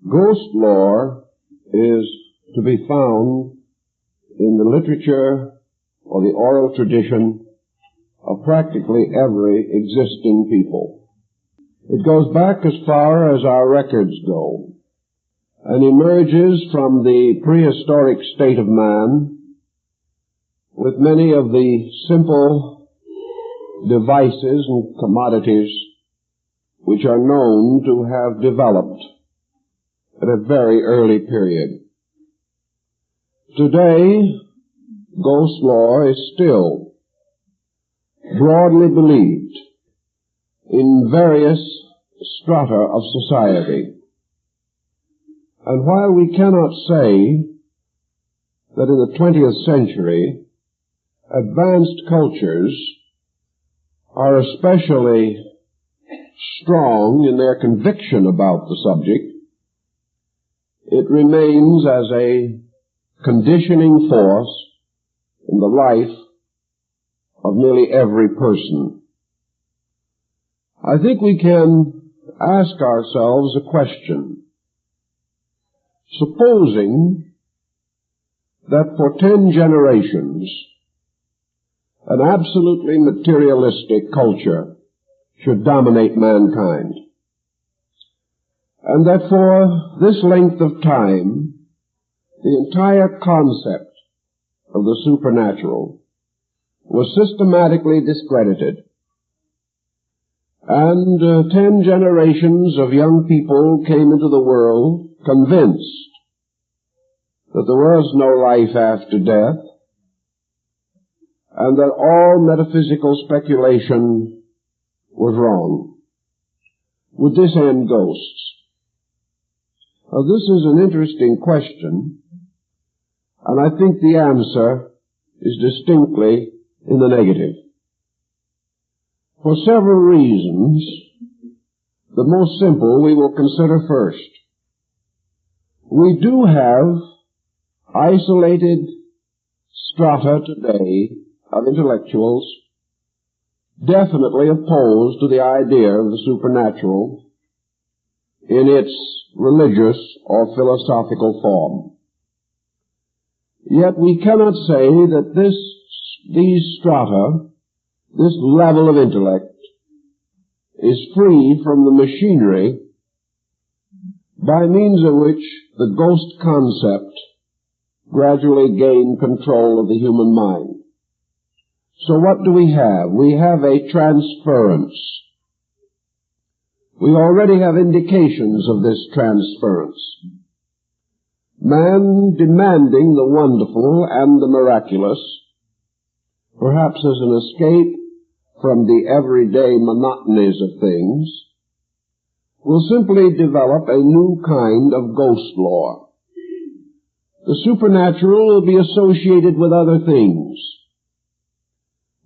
Ghost lore is to be found in the literature or the oral tradition of practically every existing people. It goes back as far as our records go and emerges from the prehistoric state of man with many of the simple devices and commodities which are known to have developed at a very early period. Today, ghost lore is still broadly believed in various strata of society. And while we cannot say that in the 20th century advanced cultures are especially strong in their conviction about the subject, it remains as a conditioning force in the life of nearly every person. I think we can ask ourselves a question. Supposing that for 10 generations an absolutely materialistic culture should dominate mankind, and that for this length of time the entire concept of the supernatural was systematically discredited, and 10 generations of young people came into the world convinced that there was no life after death, and that all metaphysical speculation was wrong. Would this end ghosts? Now, this is an interesting question, and I think the answer is distinctly in the negative. For several reasons, the most simple we will consider first. We do have isolated strata today of intellectuals definitely opposed to the idea of the supernatural in its religious or philosophical form. Yet we cannot say that these strata, this level of intellect, is free from the machinery by means of which the ghost concept gradually gained control of the human mind. So what do we have? We have a transference. We already have indications of this transference. Man demanding the wonderful and the miraculous, perhaps as an escape from the everyday monotonies of things, will simply develop a new kind of ghost lore. The supernatural will be associated with other things,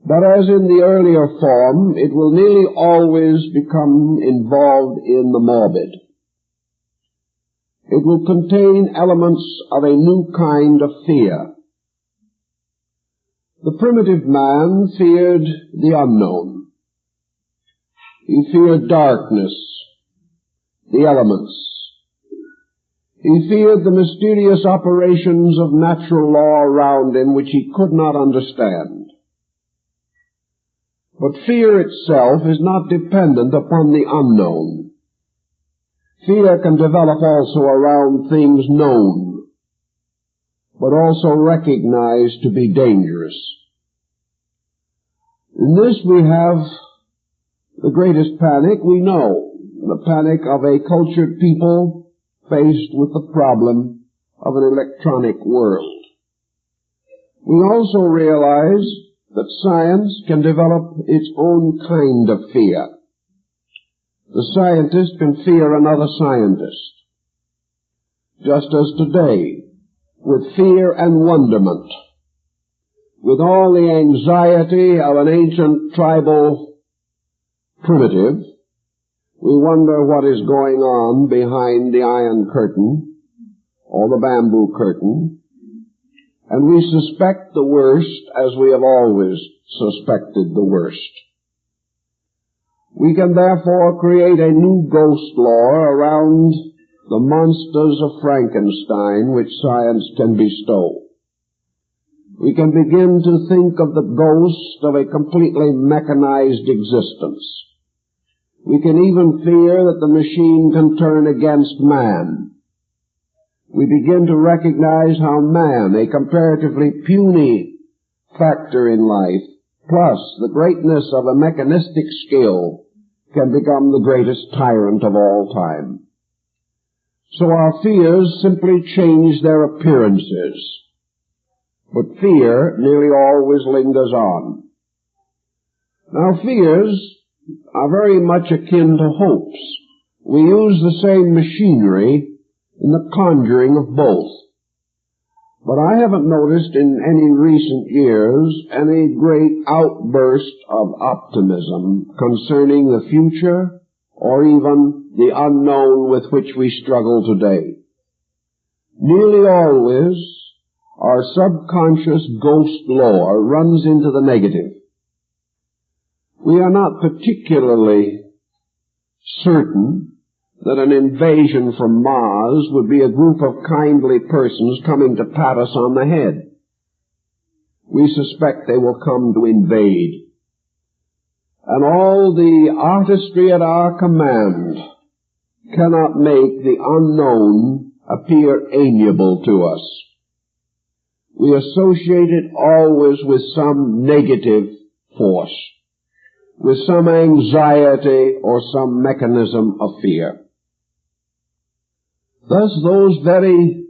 but as in the earlier form, it will nearly always become involved in the morbid. It will contain elements of a new kind of fear. The primitive man feared the unknown. He feared darkness, the elements. He feared the mysterious operations of natural law around him which he could not understand. But fear itself is not dependent upon the unknown. Fear can develop also around things known, but also recognized to be dangerous. In this we have the greatest panic we know, the panic of a cultured people faced with the problem of an electronic world. We also realize that science can develop its own kind of fear. The scientist can fear another scientist, just as today, with fear and wonderment, with all the anxiety of an ancient tribal primitive, we wonder what is going on behind the iron curtain or the bamboo curtain, and we suspect the worst as we have always suspected the worst. We can therefore create a new ghost lore around the monsters of Frankenstein which science can bestow. We can begin to think of the ghost of a completely mechanized existence. We can even fear that the machine can turn against man. We begin to recognize how man, a comparatively puny factor in life, plus the greatness of a mechanistic skill, can become the greatest tyrant of all time. So our fears simply change their appearances. But fear nearly always lingers on. Now fears are very much akin to hopes. We use the same machinery in the conjuring of both. But I haven't noticed in any recent years any great outburst of optimism concerning the future or even the unknown with which we struggle today. Nearly always, our subconscious ghost lore runs into the negative. We are not particularly certain that an invasion from Mars would be a group of kindly persons coming to pat us on the head. We suspect they will come to invade. And all the artistry at our command cannot make the unknown appear amiable to us. We associate it always with some negative force, with some anxiety or some mechanism of fear. Thus, those very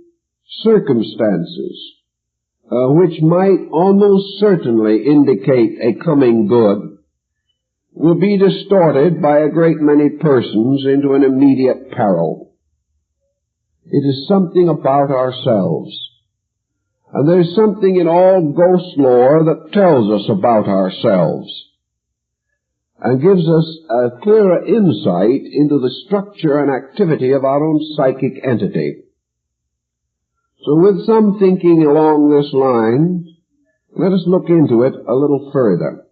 circumstances which might almost certainly indicate a coming good will be distorted by a great many persons into an immediate peril. It is something about ourselves. And there's something in all ghost lore that tells us about ourselves and gives us a clearer insight into the structure and activity of our own psychic entity. So with some thinking along this line, let us look into it a little further.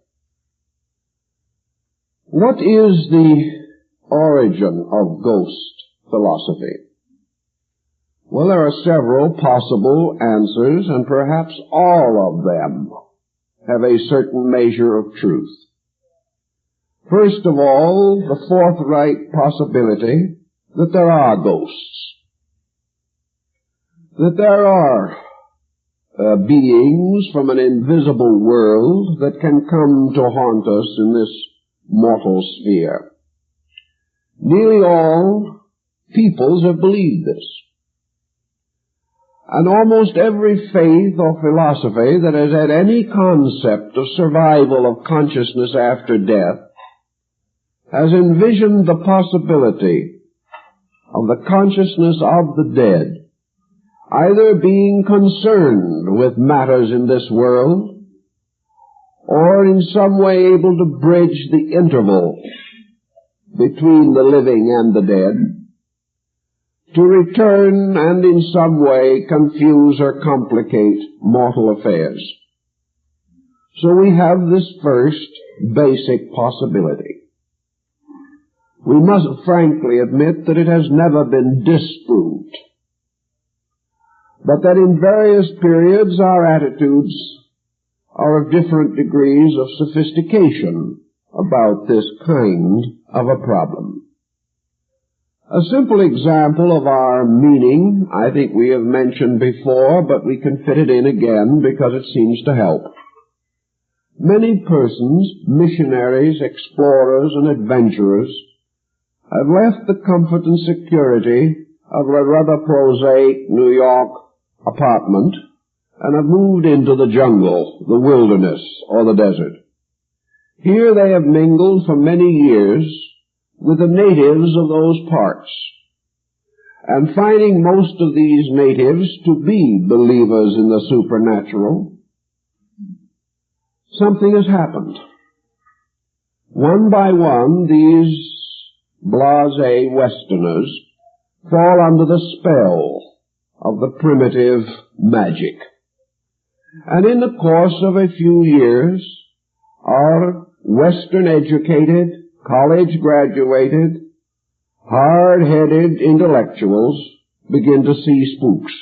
What is the origin of ghost philosophy? Well, there are several possible answers, and perhaps all of them have a certain measure of truth. First of all, the forthright possibility that there are ghosts, that there are beings from an invisible world that can come to haunt us in this mortal sphere. Nearly all peoples have believed this. And almost every faith or philosophy that has had any concept of survival of consciousness after death has envisioned the possibility of the consciousness of the dead either being concerned with matters in this world or in some way able to bridge the interval between the living and the dead, to return and in some way confuse or complicate mortal affairs. So we have this first basic possibility. We must frankly admit that it has never been disproved, but that in various periods our attitudes are of different degrees of sophistication about this kind of a problem. A simple example of our meaning, I think we have mentioned before, but we can fit it in again because it seems to help. Many persons, missionaries, explorers, and adventurers, have left the comfort and security of a rather prosaic New York apartment and have moved into the jungle, the wilderness, or the desert. Here they have mingled for many years with the natives of those parts, and finding most of these natives to be believers in the supernatural, something has happened. One by one, these blasé Westerners fall under the spell of the primitive magic, and in the course of a few years are Western educated, college graduated, hard-headed intellectuals begin to see spooks.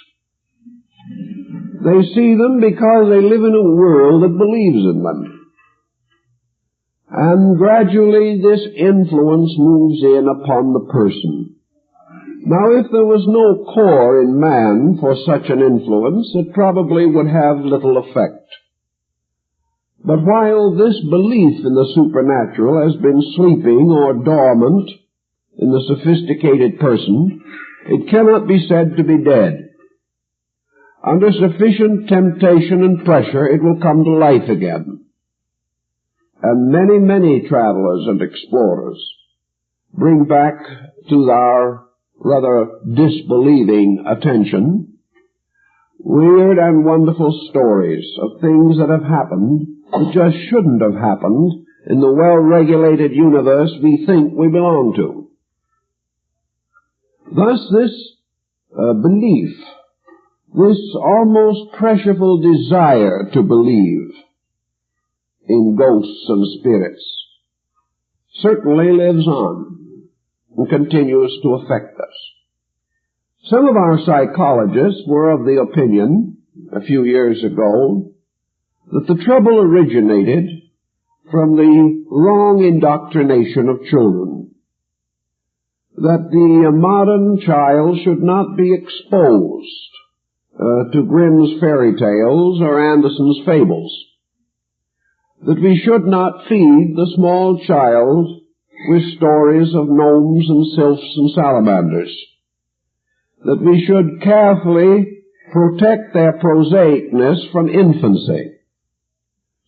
They see them because they live in a world that believes in them. And gradually this influence moves in upon the person. Now, if there was no core in man for such an influence, it probably would have little effect. But while this belief in the supernatural has been sleeping or dormant in the sophisticated person, it cannot be said to be dead. Under sufficient temptation and pressure, it will come to life again. And many, many travelers and explorers bring back to our rather disbelieving attention weird and wonderful stories of things that have happened that just shouldn't have happened in the well-regulated universe we think we belong to. Thus this belief, this almost pressureful desire to believe in ghosts and spirits, certainly lives on and continues to affect us. Some of our psychologists were of the opinion a few years ago that the trouble originated from the wrong indoctrination of children, that the modern child should not be exposed to Grimm's fairy tales or Andersen's fables, that we should not feed the small child with stories of gnomes and sylphs and salamanders, that we should carefully protect their prosaicness from infancy,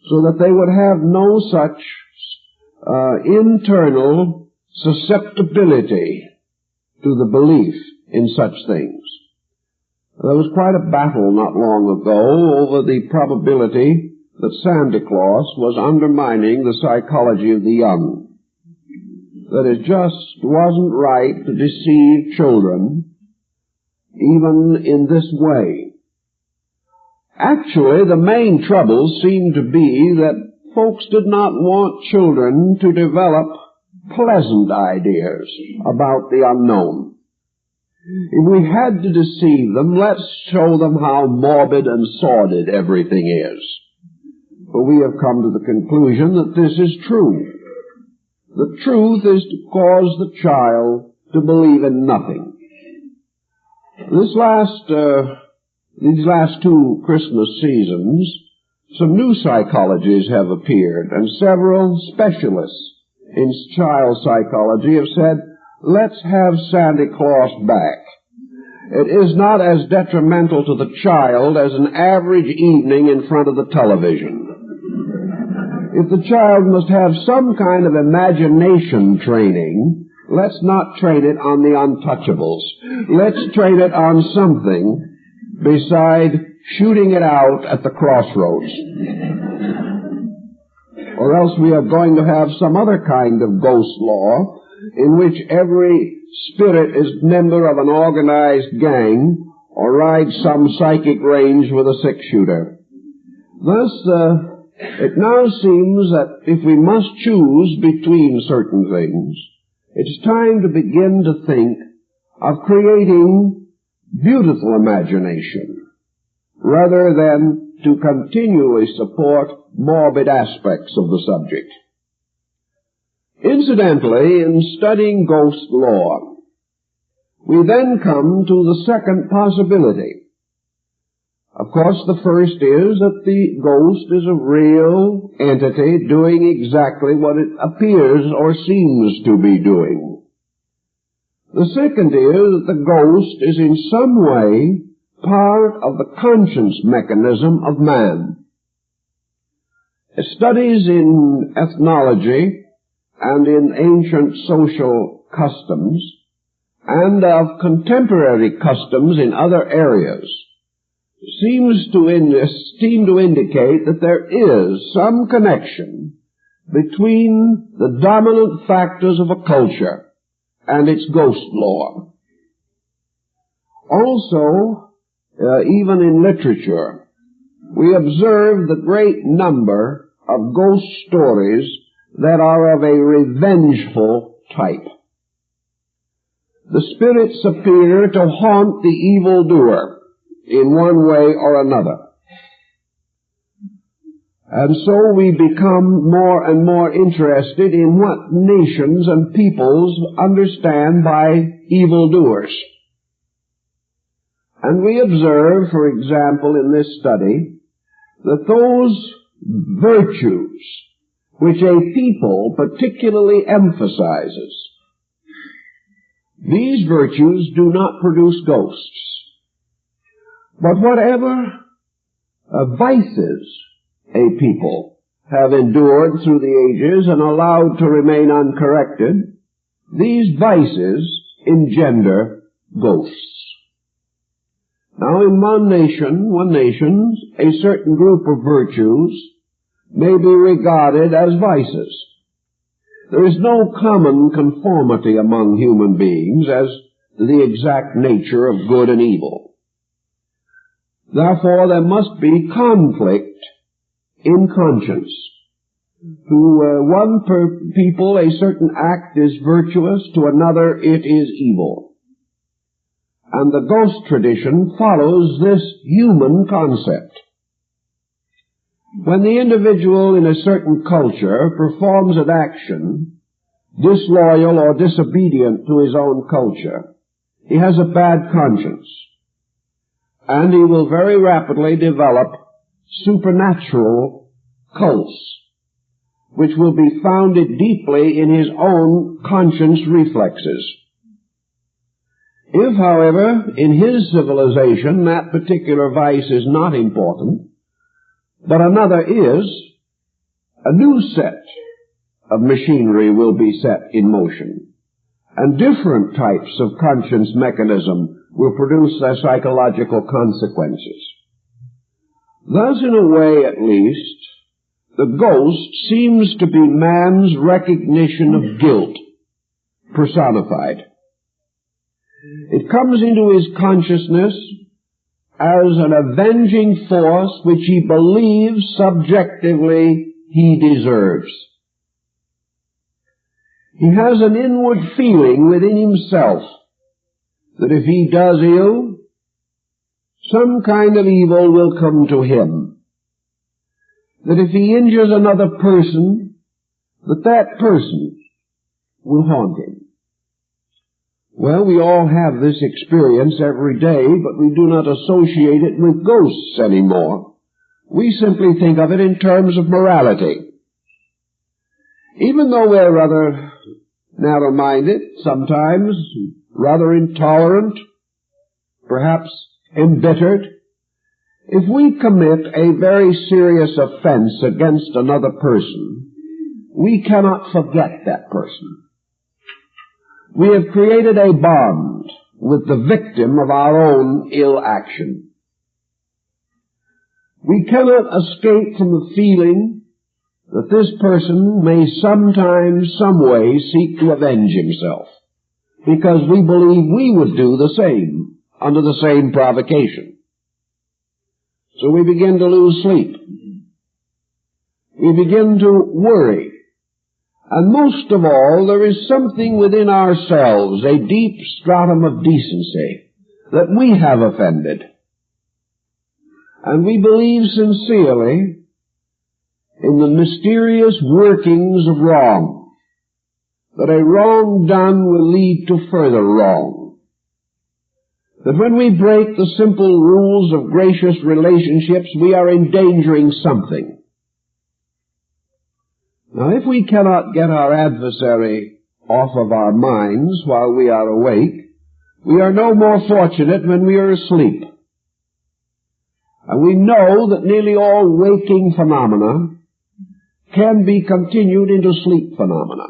so that they would have no such internal susceptibility to the belief in such things. There was quite a battle not long ago over the probability that Santa Claus was undermining the psychology of the young, that it just wasn't right to deceive children even in this way. Actually, the main trouble seemed to be that folks did not want children to develop pleasant ideas about the unknown. If we had to deceive them, let's show them how morbid and sordid everything is. But we have come to the conclusion that this is true. The truth is to cause the child to believe in nothing. These last two Christmas seasons, some new psychologies have appeared, and several specialists in child psychology have said, let's have Santa Claus back. It is not as detrimental to the child as an average evening in front of the television. If the child must have some kind of imagination training, let's not train it on the untouchables. Let's train it on something beside shooting it out at the crossroads. Or else we are going to have some other kind of ghost law in which every spirit is member of an organized gang or rides some psychic range with a six-shooter. Thus, it now seems that if we must choose between certain things, it's time to begin to think of creating beautiful imagination rather than to continually support morbid aspects of the subject. Incidentally, in studying ghost lore, we then come to the second possibility. Of course, the first is that the ghost is a real entity doing exactly what it appears or seems to be doing. The second is that the ghost is in some way part of the conscience mechanism of man. Studies in ethnology and in ancient social customs and of contemporary customs in other areas seem to indicate that there is some connection between the dominant factors of a culture and its ghost lore. Also, even in literature, we observe the great number of ghost stories that are of a revengeful type. the spirits appear to haunt the evildoer in one way or another. And so we become more and more interested in what nations and peoples understand by evildoers. And we observe, for example, in this study, that those virtues which a people particularly emphasizes, these virtues do not produce ghosts. But whatever vices a people have endured through the ages and allowed to remain uncorrected, these vices engender ghosts. Now, in one nation, a certain group of virtues may be regarded as vices. There is no common conformity among human beings as to the exact nature of good and evil. Therefore, there must be conflict in conscience. To one people, a certain act is virtuous, to another it is evil. And the ghost tradition follows this human concept. When the individual in a certain culture performs an action disloyal or disobedient to his own culture, he has a bad conscience, and he will very rapidly develop supernatural cults, which will be founded deeply in his own conscience reflexes. If, however, in his civilization that particular vice is not important, but another is, a new set of machinery will be set in motion, and different types of conscience mechanism will produce their psychological consequences. Thus, in a way at least, the ghost seems to be man's recognition of guilt personified. It comes into his consciousness as an avenging force which he believes subjectively he deserves. He has an inward feeling within himself that if he does ill, some kind of evil will come to him. That if he injures another person, that person will haunt him. Well, we all have this experience every day, but we do not associate it with ghosts anymore. We simply think of it in terms of morality. Even though we're rather narrow-minded, sometimes rather intolerant, perhaps embittered, if we commit a very serious offense against another person, we cannot forget that person. We have created a bond with the victim of our own ill action. We cannot escape from the feeling that this person may sometime, some way seek to avenge himself, because we believe we would do the same under the same provocation. So we begin to lose sleep. We begin to worry. And most of all, there is something within ourselves, a deep stratum of decency, that we have offended. And we believe sincerely in the mysterious workings of wrong, that a wrong done will lead to further wrong. That when we break the simple rules of gracious relationships, we are endangering something. Now, if we cannot get our adversary off of our minds while we are awake, we are no more fortunate when we are asleep. And we know that nearly all waking phenomena can be continued into sleep phenomena.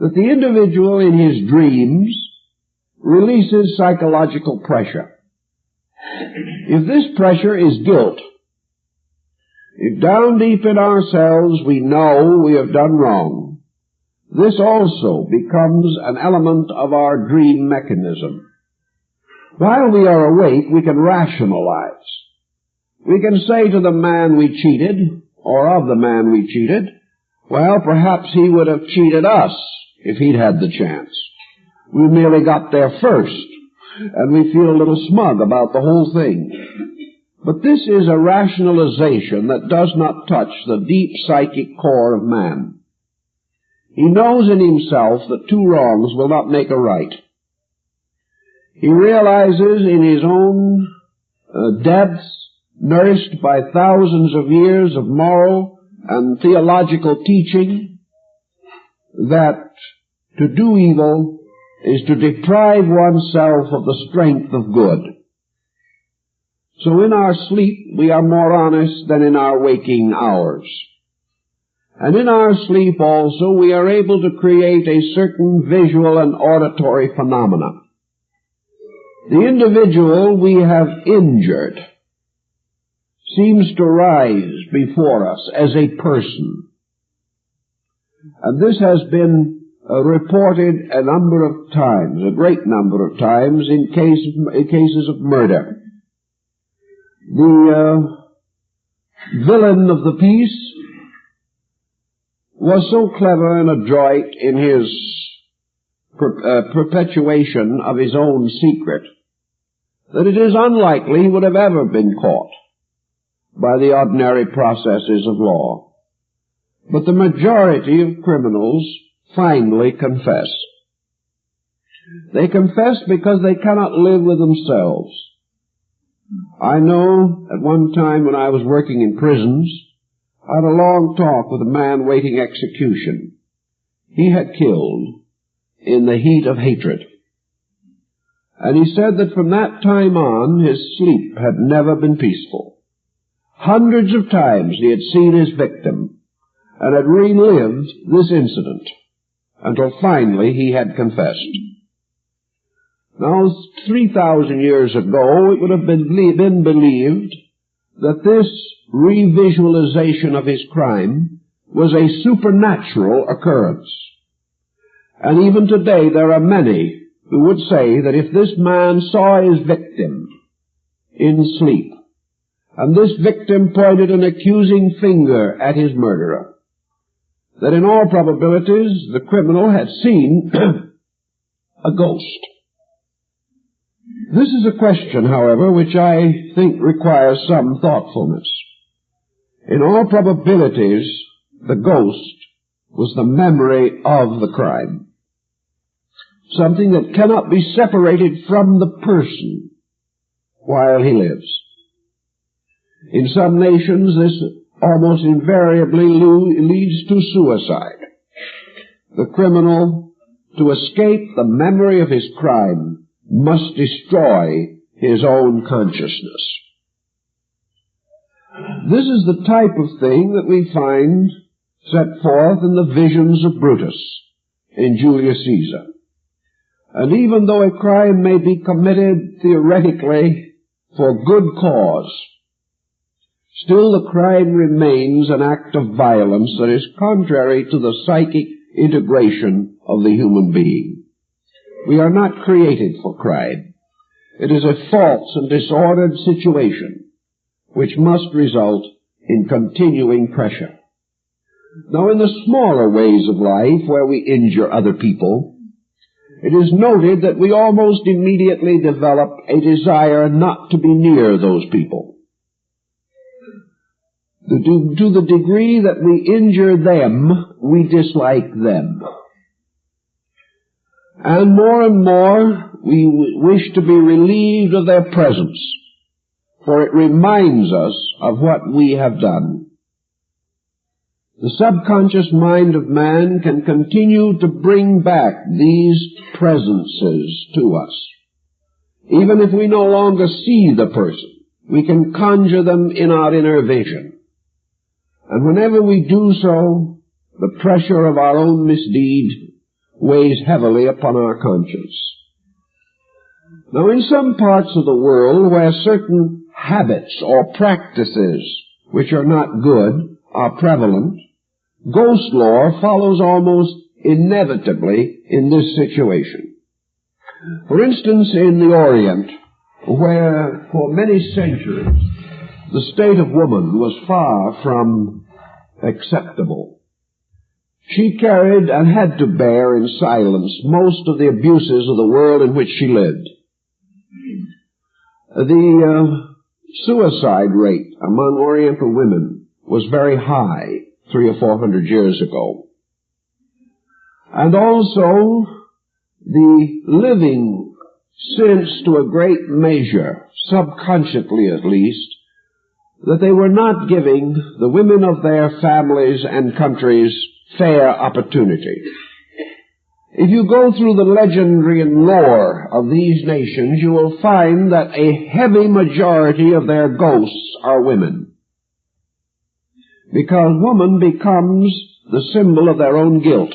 That the individual in his dreams releases psychological pressure. If this pressure is guilt, if down deep in ourselves we know we have done wrong, this also becomes an element of our dream mechanism. While we are awake, we can rationalize. We can say to the man we cheated, or of the man we cheated, well, perhaps he would have cheated us if he'd had the chance. We merely got there first, and we feel a little smug about the whole thing. But this is a rationalization that does not touch the deep psychic core of man. He knows in himself that two wrongs will not make a right. He realizes in his own depths, nourished by thousands of years of moral and theological teaching, that to do evil is to deprive oneself of the strength of good. So in our sleep we are more honest than in our waking hours. And in our sleep also we are able to create a certain visual and auditory phenomena. The individual we have injured seems to rise before us as a person. And this has been reported a number of times, a great number of times, in cases of murder. The villain of the piece was so clever and adroit in his perpetuation of his own secret that it is unlikely he would have ever been caught by the ordinary processes of law. But the majority of criminals finally confess. They confess because they cannot live with themselves. I know at one time when I was working in prisons, I had a long talk with a man waiting execution. He had killed in the heat of hatred. And he said that from that time on, his sleep had never been peaceful. Hundreds of times he had seen his victim and had relived this incident until finally he had confessed. Now, 3,000 years ago, it would have been believed that this revisualization of his crime was a supernatural occurrence. And even today there are many who would say that if this man saw his victim in sleep, and this victim pointed an accusing finger at his murderer, that in all probabilities the criminal had seen a ghost. This is a question, however, which I think requires some thoughtfulness. In all probabilities, the ghost was the memory of the crime, something that cannot be separated from the person while he lives. In some nations, this almost invariably leads to suicide. The criminal, to escape the memory of his crime, must destroy his own consciousness. This is the type of thing that we find set forth in the visions of Brutus in Julius Caesar. And even though a crime may be committed theoretically for good cause, still the crime remains an act of violence that is contrary to the psychic integration of the human being. We are not created for crime. It is a false and disordered situation which must result in continuing pressure. Now, in the smaller ways of life where we injure other people, it is noted that we almost immediately develop a desire not to be near those people. To the degree that we injure them, we dislike them. And more we wish to be relieved of their presence, for it reminds us of what we have done. The subconscious mind of man can continue to bring back these presences to us. Even if we no longer see the person, we can conjure them in our inner vision. And whenever we do so, the pressure of our own misdeed weighs heavily upon our conscience. Now, in some parts of the world where certain habits or practices which are not good are prevalent, ghost lore follows almost inevitably in this situation. For instance, in the Orient, where for many centuries the state of woman was far from acceptable, She carried and had to bear in silence most of the abuses of the world in which she lived. The suicide rate among Oriental women was very high 300 or 400 years ago. And also, the living sensed to a great measure, subconsciously at least, that they were not giving the women of their families and countries fair opportunity. If you go through the legendary and lore of these nations, you will find that a heavy majority of their ghosts are women, because woman becomes the symbol of their own guilt.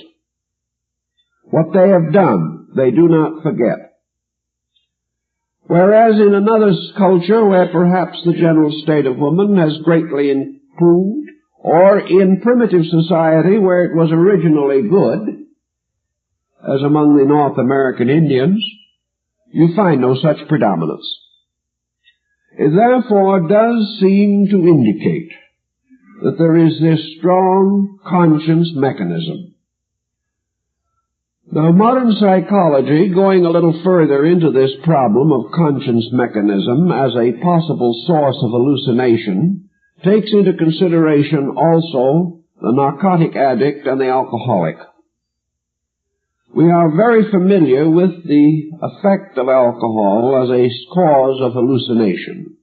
What they have done, they do not forget. Whereas in another culture where perhaps the general state of woman has greatly improved, or in primitive society where it was originally good, as among the North American Indians, you find no such predominance. It therefore does seem to indicate that there is this strong conscience mechanism. Now, modern psychology, going a little further into this problem of conscience mechanism as a possible source of hallucination, takes into consideration also the narcotic addict and the alcoholic. We are very familiar with the effect of alcohol as a cause of hallucination.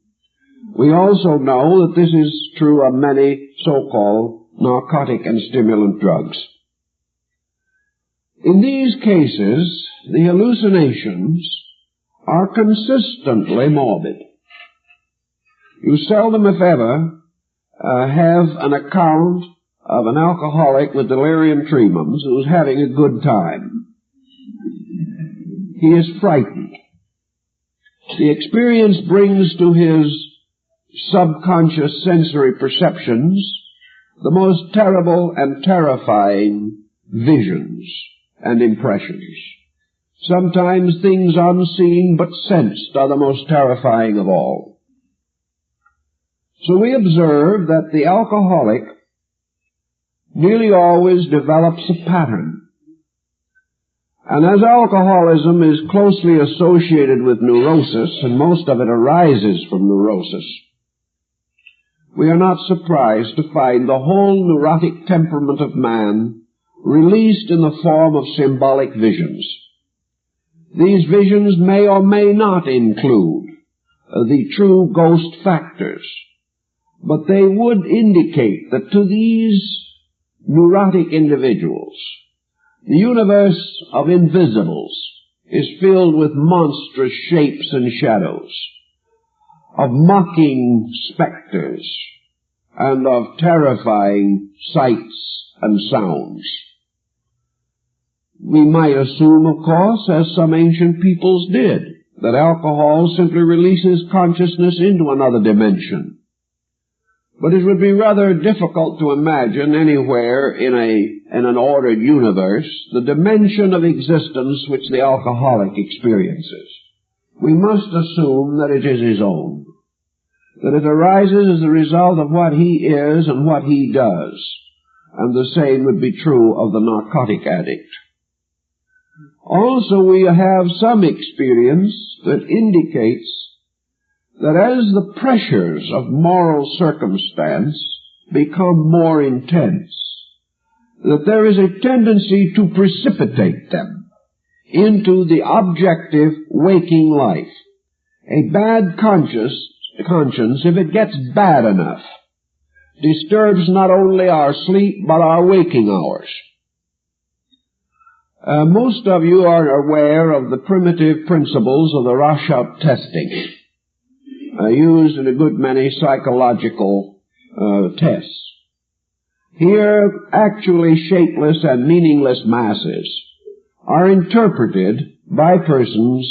We also know that this is true of many so-called narcotic and stimulant drugs. In these cases, the hallucinations are consistently morbid. You seldom, if ever, have an account of an alcoholic with delirium tremens who's having a good time. He is frightened. The experience brings to his subconscious sensory perceptions the most terrible and terrifying visions and impressions. Sometimes things unseen but sensed are the most terrifying of all. So we observe that the alcoholic nearly always develops a pattern. And as alcoholism is closely associated with neurosis, and most of it arises from neurosis, we are not surprised to find the whole neurotic temperament of man released in the form of symbolic visions. These visions may or may not include the true ghost factors, but they would indicate that to these neurotic individuals, the universe of invisibles is filled with monstrous shapes and shadows, of mocking specters, and of terrifying sights and sounds. We might assume, of course, as some ancient peoples did, that alcohol simply releases consciousness into another dimension. But it would be rather difficult to imagine anywhere in an ordered universe the dimension of existence which the alcoholic experiences. We must assume that it is his own, that it arises as a result of what he is and what he does, and the same would be true of the narcotic addict. Also, we have some experience that indicates that as the pressures of moral circumstance become more intense, that there is a tendency to precipitate them into the objective waking life. A bad conscience, if it gets bad enough, disturbs not only our sleep but our waking hours. Most of you are aware of the primitive principles of the Rorschach testing, used in a good many psychological tests. Here, actually shapeless and meaningless masses are interpreted by persons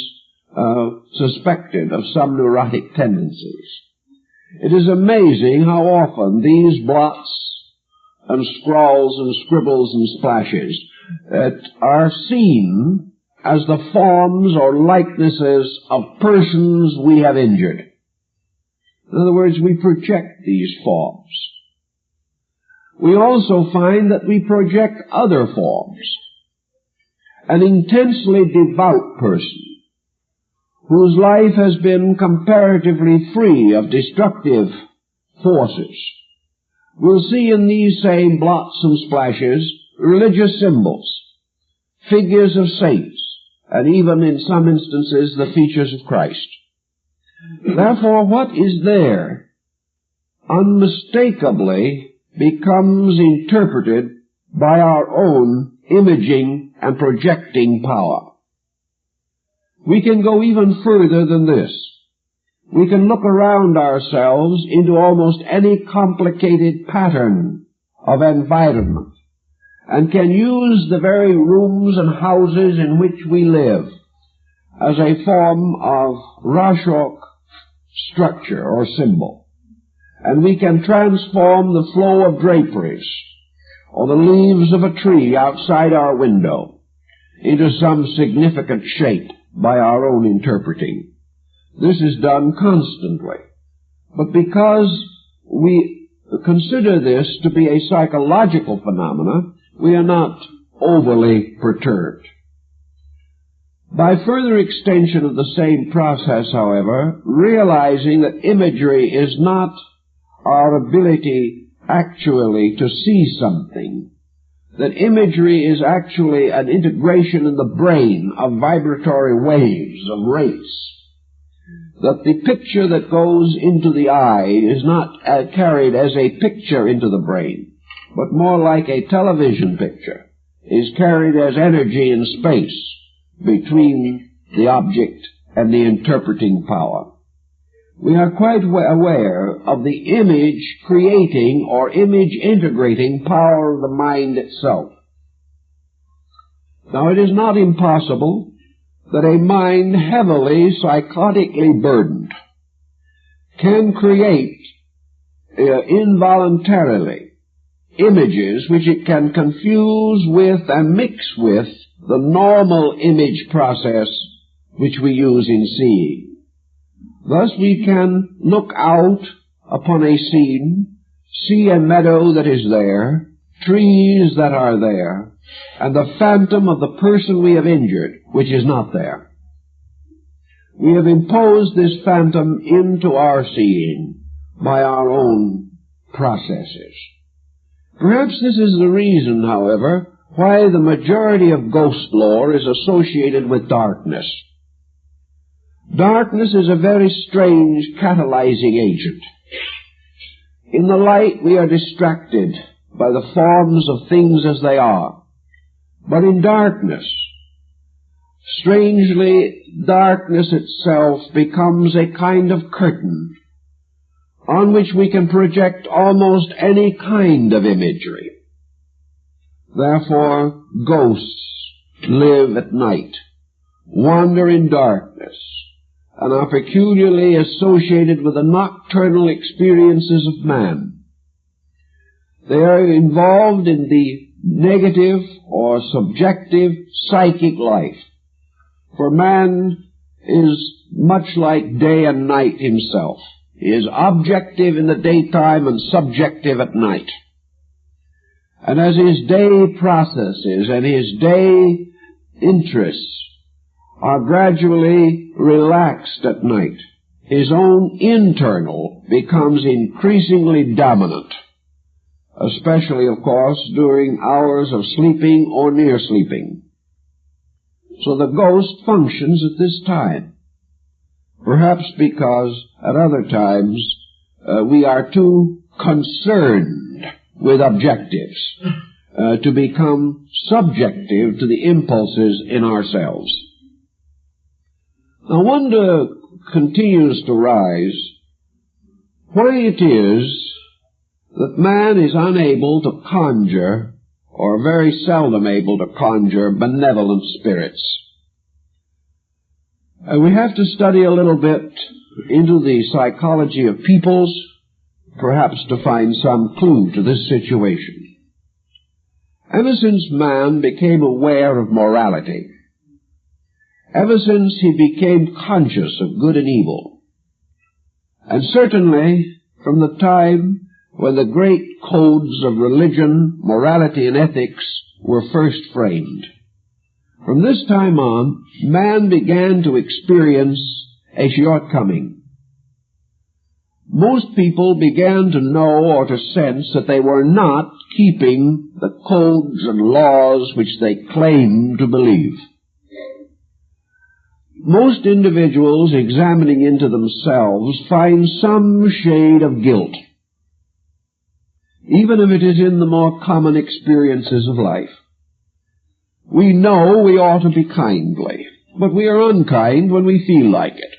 suspected of some neurotic tendencies. It is amazing how often these blots and scrawls and scribbles and splashes are seen as the forms or likenesses of persons we have injured. In other words, we project these forms. we also find that we project other forms. An intensely devout person, whose life has been comparatively free of destructive forces, will see in these same blots and splashes religious symbols, figures of saints, and even in some instances the features of Christ. Therefore, what is there unmistakably becomes interpreted by our own imaging and projecting power. We can go even further than this. We can look around ourselves into almost any complicated pattern of environment and can use the very rooms and houses in which we live as a form of Rorschach structure or symbol. And we can transform the flow of draperies or the leaves of a tree outside our window into some significant shape by our own interpreting. This is done constantly. But because we consider this to be a psychological phenomenon, we are not overly perturbed. By further extension of the same process, however, realizing that imagery is not our ability actually to see something, that imagery is actually an integration in the brain of vibratory waves, of rates, that the picture that goes into the eye is not carried as a picture into the brain, but more like a television picture, is carried as energy in space between the object and the interpreting power. We are quite aware of the image creating or image integrating power of the mind itself. Now, it is not impossible that a mind heavily psychotically burdened can create involuntarily images which it can confuse with and mix with the normal image process which we use in seeing. Thus we can look out upon a scene, see a meadow that is there, trees that are there, and the phantom of the person we have injured, which is not there. We have imposed this phantom into our seeing by our own processes. Perhaps this is the reason, however, why the majority of ghost lore is associated with darkness. Darkness is a very strange catalyzing agent. In the light we are distracted by the forms of things as they are. But in darkness, strangely, darkness itself becomes a kind of curtain on which we can project almost any kind of imagery. Therefore, ghosts live at night, wander in darkness, and are peculiarly associated with the nocturnal experiences of man. They are involved in the negative or subjective psychic life, for man is much like day and night himself. He is objective in the daytime and subjective at night. And as his day processes and his day interests are gradually relaxed at night, his own internal becomes increasingly dominant, especially, of course, during hours of sleeping or near sleeping. So the ghost functions at this time, perhaps because at other times we are too concerned with objectives to become subjective to the impulses in ourselves. Now, wonder continues to rise why it is that man is unable to conjure, or very seldom able to conjure, benevolent spirits. We have to study a little bit into the psychology of peoples, perhaps to find some clue to this situation. Ever since man became aware of morality, ever since he became conscious of good and evil, and certainly from the time when the great codes of religion, morality, and ethics were first framed. From this time on, man began to experience a shortcoming. Most people began to know or to sense that they were not keeping the codes and laws which they claimed to believe. Most individuals examining into themselves find some shade of guilt, even if it is in the more common experiences of life. We know we ought to be kindly, but we are unkind when we feel like it.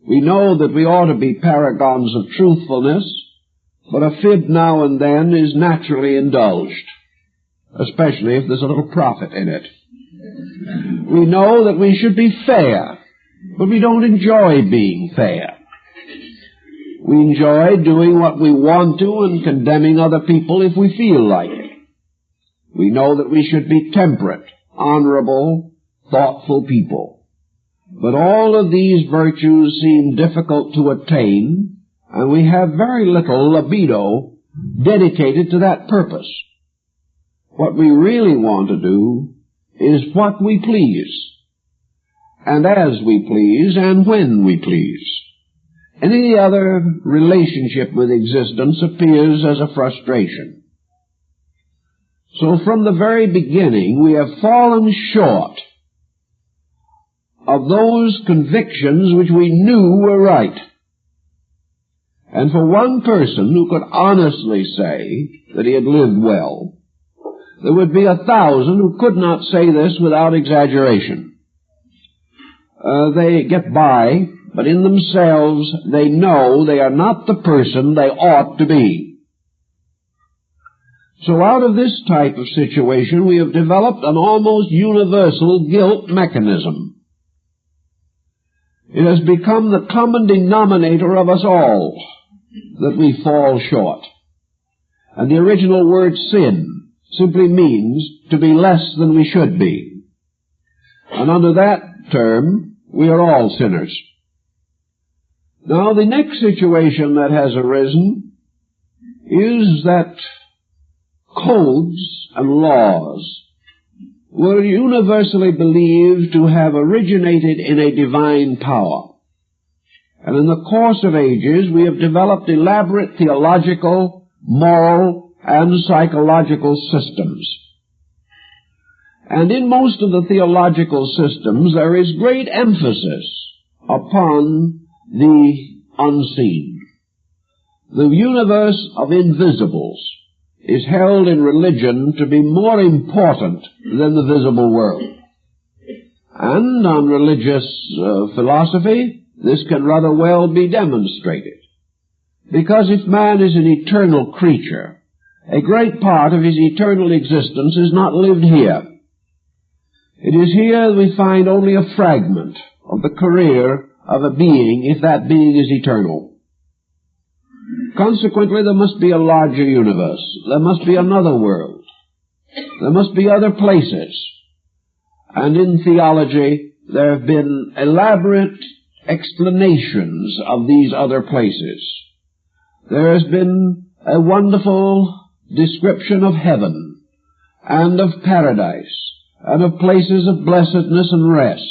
We know that we ought to be paragons of truthfulness, but a fib now and then is naturally indulged, especially if there's a little profit in it. We know that we should be fair, but we don't enjoy being fair. We enjoy doing what we want to and condemning other people if we feel like it. We know that we should be temperate, honorable, thoughtful people. But all of these virtues seem difficult to attain, and we have very little libido dedicated to that purpose. What we really want to do is what we please, and as we please, and when we please. Any other relationship with existence appears as a frustration. So from the very beginning, we have fallen short of those convictions which we knew were right. And for one person who could honestly say that he had lived well, there would be 1,000 who could not say this without exaggeration. They get by, but in themselves they know they are not the person they ought to be. So out of this type of situation we have developed an almost universal guilt mechanism. It has become the common denominator of us all that we fall short. And the original word sin simply means to be less than we should be. And under that term, we are all sinners. Now, the next situation that has arisen is that codes and laws were universally believed to have originated in a divine power. And in the course of ages, we have developed elaborate theological, moral, and psychological systems. And in most of the theological systems, there is great emphasis upon the unseen. The universe of invisibles is held in religion to be more important than the visible world. And on religious philosophy, this can rather well be demonstrated. Because if man is an eternal creature, a great part of his eternal existence is not lived here. It is here we find only a fragment of the career of a being, if that being is eternal. Consequently, there must be a larger universe. There must be another world. There must be other places. And in theology, there have been elaborate explanations of these other places. There has been a wonderful description of heaven and of paradise and of places of blessedness and rest.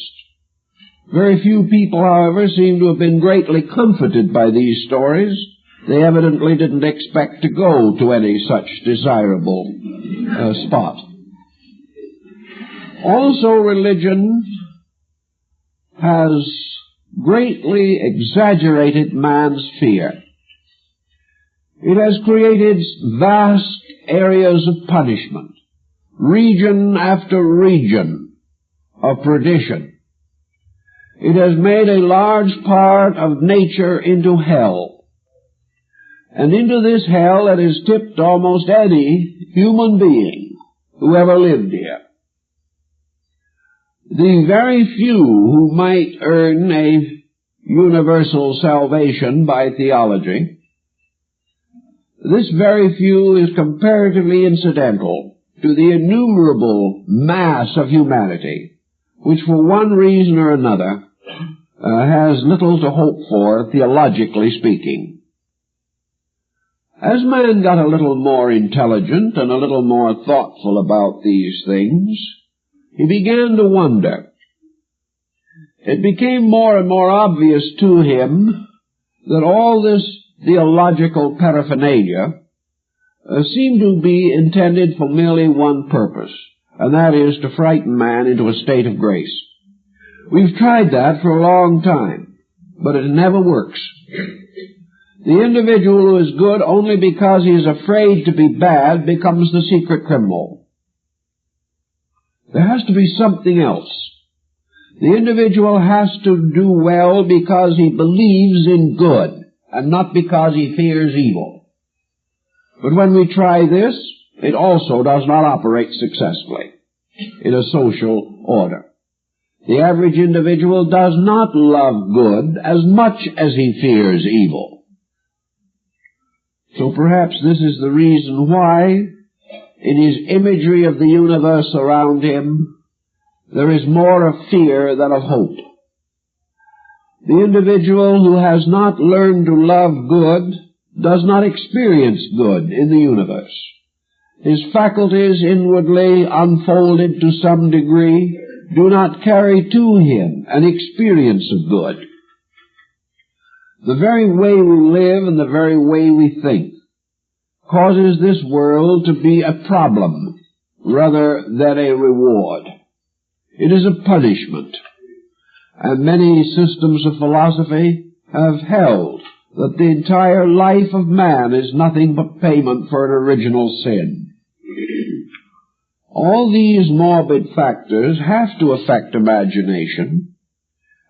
Very few people, however, seem to have been greatly comforted by these stories. They evidently didn't expect to go to any such desirable spot. Also, religion has greatly exaggerated man's fear. It has created vast areas of punishment, region after region of perdition. It has made a large part of nature into hell. And into this hell it has tipped almost any human being who ever lived here. The very few who might earn a universal salvation by theology, this very few is comparatively incidental to the innumerable mass of humanity, which for one reason or another has little to hope for, theologically speaking. As man got a little more intelligent and a little more thoughtful about these things, he began to wonder. It became more and more obvious to him that all this theological paraphernalia seemed to be intended for merely one purpose, and that is to frighten man into a state of grace. We've tried that for a long time, but it never works. The individual who is good only because he is afraid to be bad becomes the secret criminal. There has to be something else. The individual has to do well because he believes in good and not because he fears evil. But when we try this, it also does not operate successfully in a social order. The average individual does not love good as much as he fears evil. So perhaps this is the reason why, in his imagery of the universe around him, there is more of fear than of hope. The individual who has not learned to love good does not experience good in the universe. His faculties, inwardly unfolded to some degree, do not carry to him an experience of good. The very way we live and the very way we think causes this world to be a problem rather than a reward. It is a punishment, and many systems of philosophy have held that the entire life of man is nothing but payment for an original sin. All these morbid factors have to affect imagination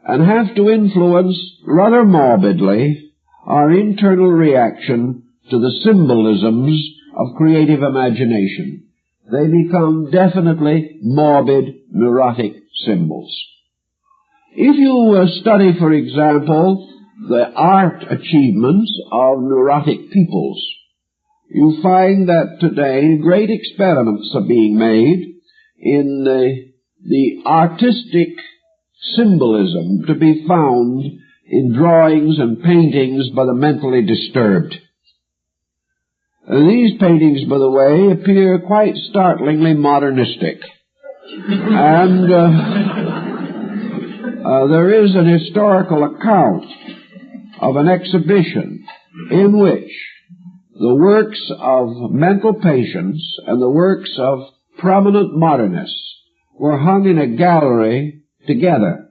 and have to influence, rather morbidly, our internal reaction to the symbolisms of creative imagination. They become definitely morbid, neurotic symbols. If you study, for example, the art achievements of neurotic peoples, you find that today great experiments are being made in the artistic symbolism to be found in drawings and paintings by the mentally disturbed. These paintings, by the way, appear quite startlingly modernistic. And there is an historical account of an exhibition in which the works of mental patients and the works of prominent modernists were hung in a gallery together,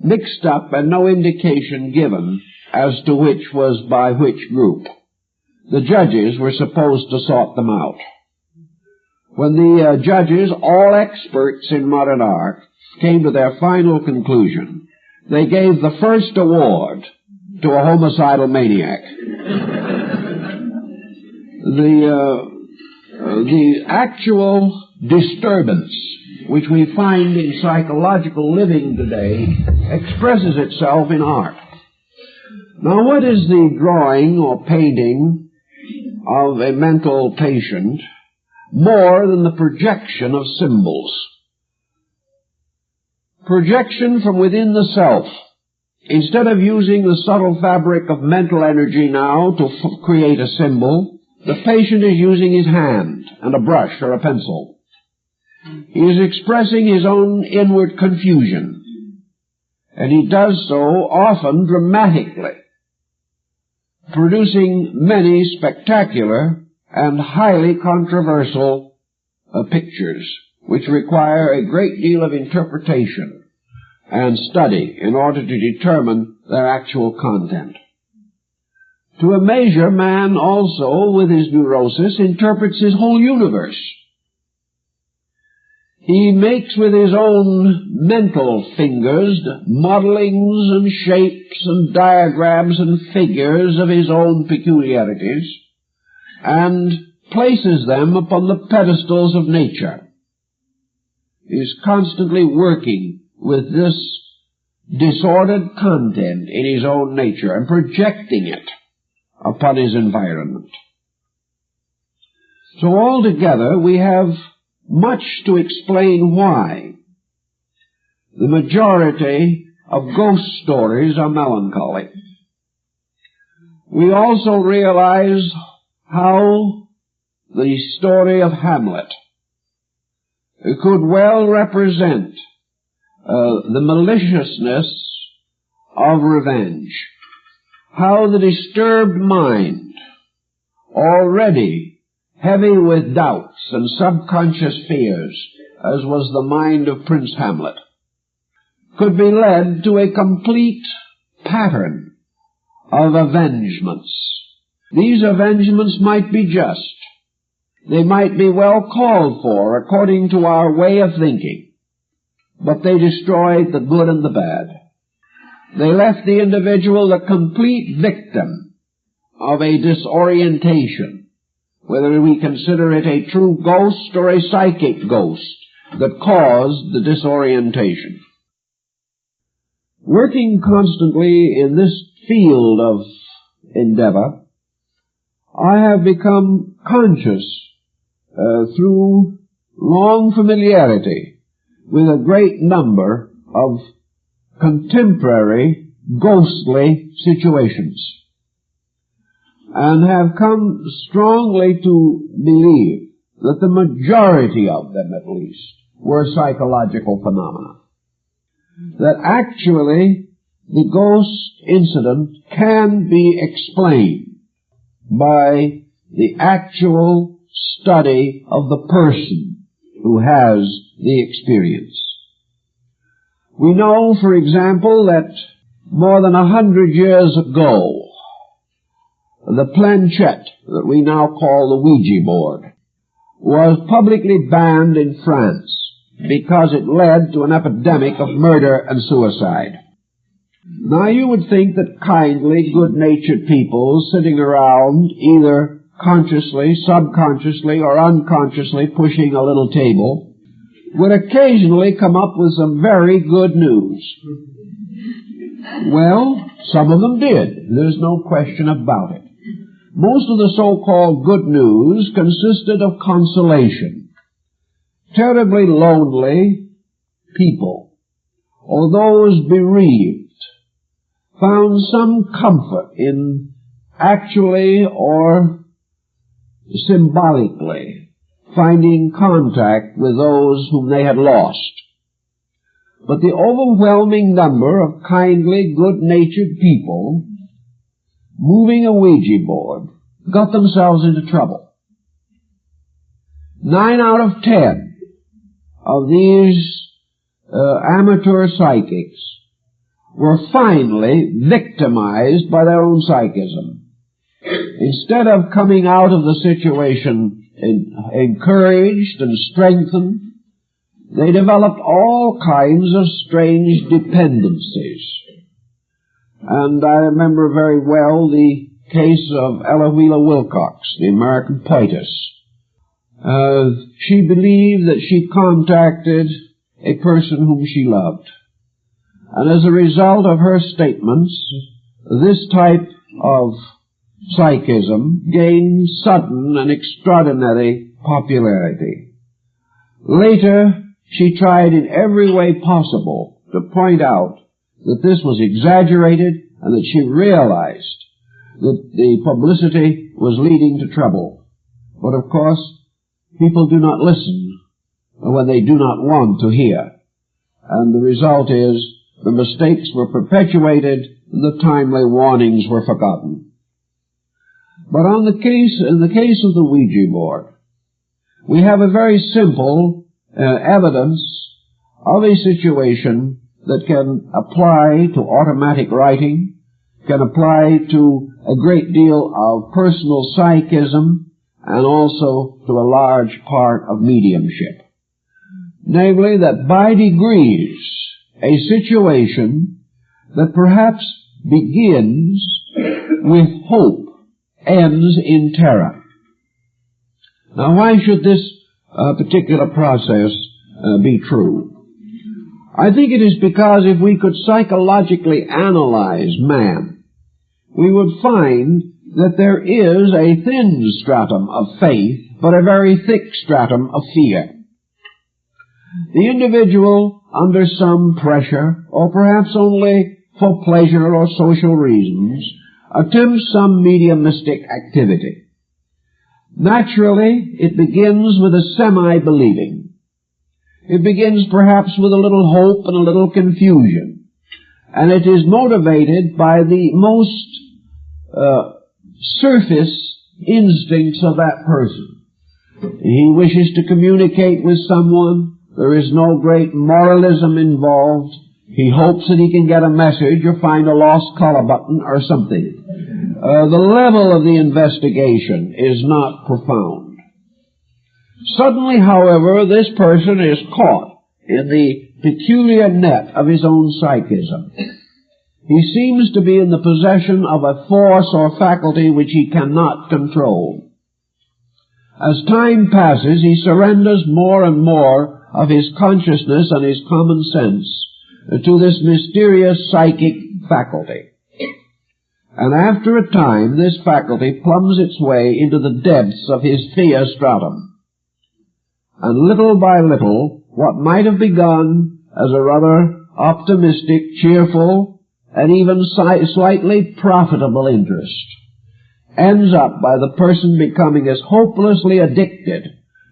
mixed up, and no indication given as to which was by which group. The judges were supposed to sort them out. When the judges, all experts in modern art, came to their final conclusion, they gave the first award to a homicidal maniac. The actual disturbance which we find in psychological living today expresses itself in art. Now, what is the drawing or painting of a mental patient more than the projection of symbols? Projection from within the self. Instead of using the subtle fabric of mental energy now to create a symbol, the patient is using his hand and a brush or a pencil. He is expressing his own inward confusion, and he does so often dramatically, producing many spectacular and highly controversial pictures, which require a great deal of interpretation and study in order to determine their actual content. To a measure, man also, with his neurosis, interprets his whole universe. He makes with his own mental fingers modelings and shapes and diagrams and figures of his own peculiarities and places them upon the pedestals of nature. He is constantly working with this disordered content in his own nature and projecting it upon his environment. So altogether we have much to explain why the majority of ghost stories are melancholy. We also realize how the story of Hamlet could well represent the maliciousness of revenge, how the disturbed mind, already heavy with doubts and subconscious fears, as was the mind of Prince Hamlet, could be led to a complete pattern of avengements. These avengements might be just. They might be well called for according to our way of thinking, but they destroyed the good and the bad. They left the individual the complete victim of a disorientation, whether we consider it a true ghost or a psychic ghost that caused the disorientation. Working constantly in this field of endeavor, I have become conscious through long familiarity with a great number of contemporary ghostly situations, and have come strongly to believe that the majority of them, at least, were psychological phenomena. That actually the ghost incident can be explained by the actual study of the person who has the experience. We know, for example, that more than 100 years ago, the planchette that we now call the Ouija board was publicly banned in France because it led to an epidemic of murder and suicide. Now you would think that kindly, good-natured people sitting around, either consciously, subconsciously, or unconsciously pushing a little table, would occasionally come up with some very good news. Well, some of them did. There's no question about it. Most of the so-called good news consisted of consolation. Terribly lonely people, or those bereaved, found some comfort in actually or symbolically finding contact with those whom they had lost. But the overwhelming number of kindly, good-natured people moving a Ouija board got themselves into trouble. 9 out of 10 of these amateur psychics were finally victimized by their own psychism. Instead of coming out of the situation encouraged and strengthened, they developed all kinds of strange dependencies. And I remember very well the case of Ella Wheeler Wilcox, the American poetess. She believed that she contacted a person whom she loved. And as a result of her statements, this type of psychism gained sudden and extraordinary popularity. Later, she tried in every way possible to point out that this was exaggerated and that she realized that the publicity was leading to trouble. But of course, people do not listen when they do not want to hear. And the result is the mistakes were perpetuated and the timely warnings were forgotten. But in the case of the Ouija board, we have a very simple evidence of a situation that can apply to automatic writing, can apply to a great deal of personal psychism, and also to a large part of mediumship. Namely, that by degrees, a situation that perhaps begins with hope ends in terror. Now, why should this particular process be true? I think it is because if we could psychologically analyze man, we would find that there is a thin stratum of faith, but a very thick stratum of fear. The individual, under some pressure, or perhaps only for pleasure or social reasons, attempts some mediumistic activity. Naturally, it begins with a semi-believing. It begins perhaps with a little hope and a little confusion. And it is motivated by the most surface instincts of that person. He wishes to communicate with someone. There is no great moralism involved. He hopes that he can get a message or find a lost collar button or something. The level of the investigation is not profound. Suddenly, however, this person is caught in the peculiar net of his own psychism. He seems to be in the possession of a force or faculty which he cannot control. As time passes, he surrenders more and more of his consciousness and his common sense to this mysterious psychic faculty. And after a time, this faculty plumbs its way into the depths of his fear stratum. And little by little, what might have begun as a rather optimistic, cheerful, and even slightly profitable interest ends up by the person becoming as hopelessly addicted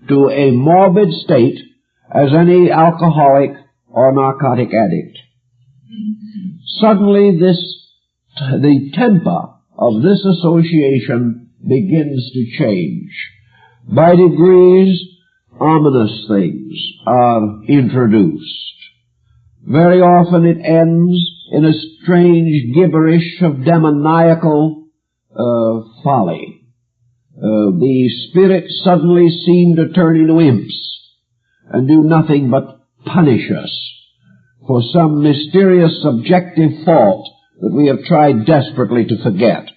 to a morbid state as any alcoholic or narcotic addict. Suddenly the temper of this association begins to change. By degrees, ominous things are introduced. Very often it ends in a strange gibberish of demoniacal folly. The spirits suddenly seem to turn into imps and do nothing but punish us for some mysterious subjective fault that we have tried desperately to forget.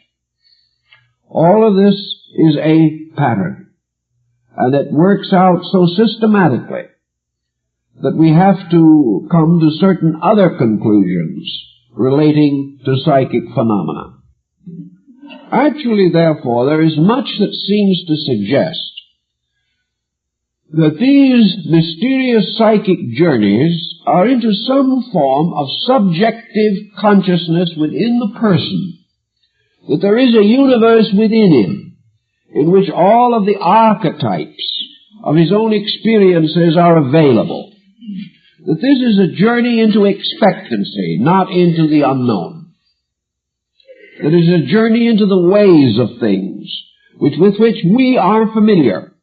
All of this is a pattern, and it works out so systematically that we have to come to certain other conclusions relating to psychic phenomena. Actually, therefore, there is much that seems to suggest that these mysterious psychic journeys are into some form of subjective consciousness within the person, that there is a universe within him in which all of the archetypes of his own experiences are available, that this is a journey into expectancy, not into the unknown, that it is a journey into the ways of things with which we are familiar,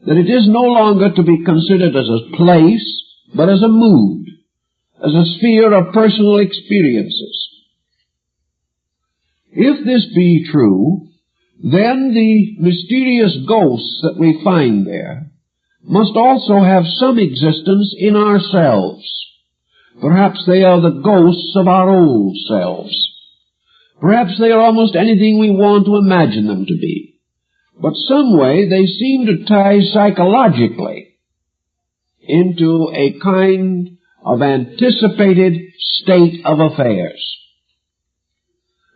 that it is no longer to be considered as a place, but as a mood, as a sphere of personal experiences. If this be true, then the mysterious ghosts that we find there must also have some existence in ourselves. Perhaps they are the ghosts of our old selves. Perhaps they are almost anything we want to imagine them to be. But some way they seem to tie psychologically into a kind of anticipated state of affairs.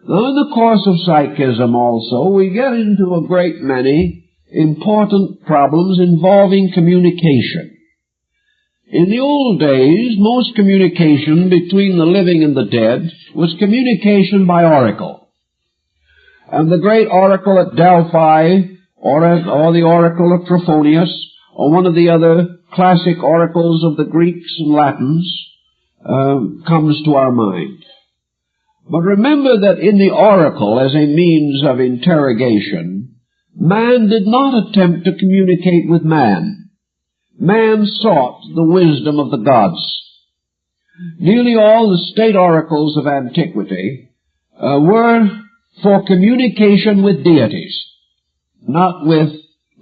Now, in the course of psychism also, we get into a great many important problems involving communication. In the old days, most communication between the living and the dead was communication by oracle. And the great oracle at Delphi, or the oracle of Trophonius, or one of the other classic oracles of the Greeks and Latins, comes to our mind. But remember that in the oracle, as a means of interrogation, man did not attempt to communicate with man. Man sought the wisdom of the gods. Nearly all the state oracles of antiquity were for communication with deities, not with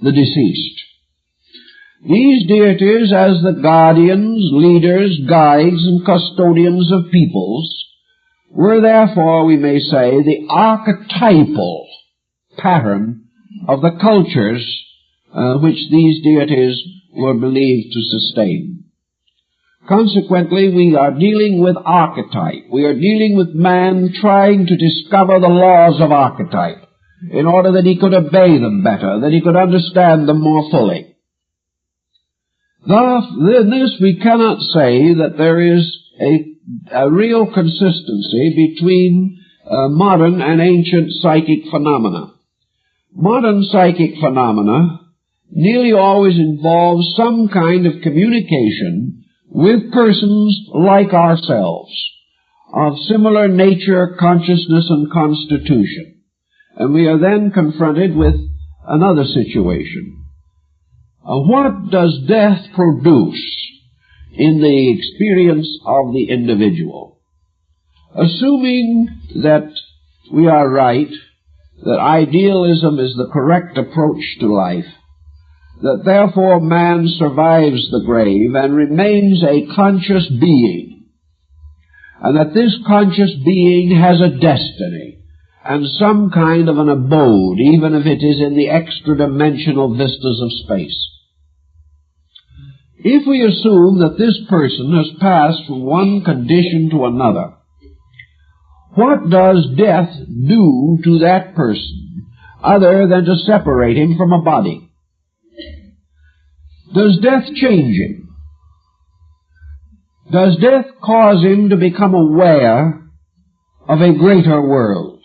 the deceased. These deities, as the guardians, leaders, guides, and custodians of peoples, were therefore, we may say, the archetypal pattern of the cultures which these deities were believed to sustain. Consequently, we are dealing with archetype. We are dealing with man trying to discover the laws of archetype in order that he could obey them better, that he could understand them more fully. Thus, in this we cannot say that there is a real consistency between modern and ancient psychic phenomena. Modern psychic phenomena nearly always involve some kind of communication with persons like ourselves, of similar nature, consciousness, and constitution. And we are then confronted with another situation. What does death produce in the experience of the individual? Assuming that we are right, that idealism is the correct approach to life, that therefore man survives the grave and remains a conscious being, and that this conscious being has a destiny and some kind of an abode, even if it is in the extra-dimensional vistas of space. If we assume that this person has passed from one condition to another, what does death do to that person other than to separate him from a body? Does death change him? Does death cause him to become aware of a greater world?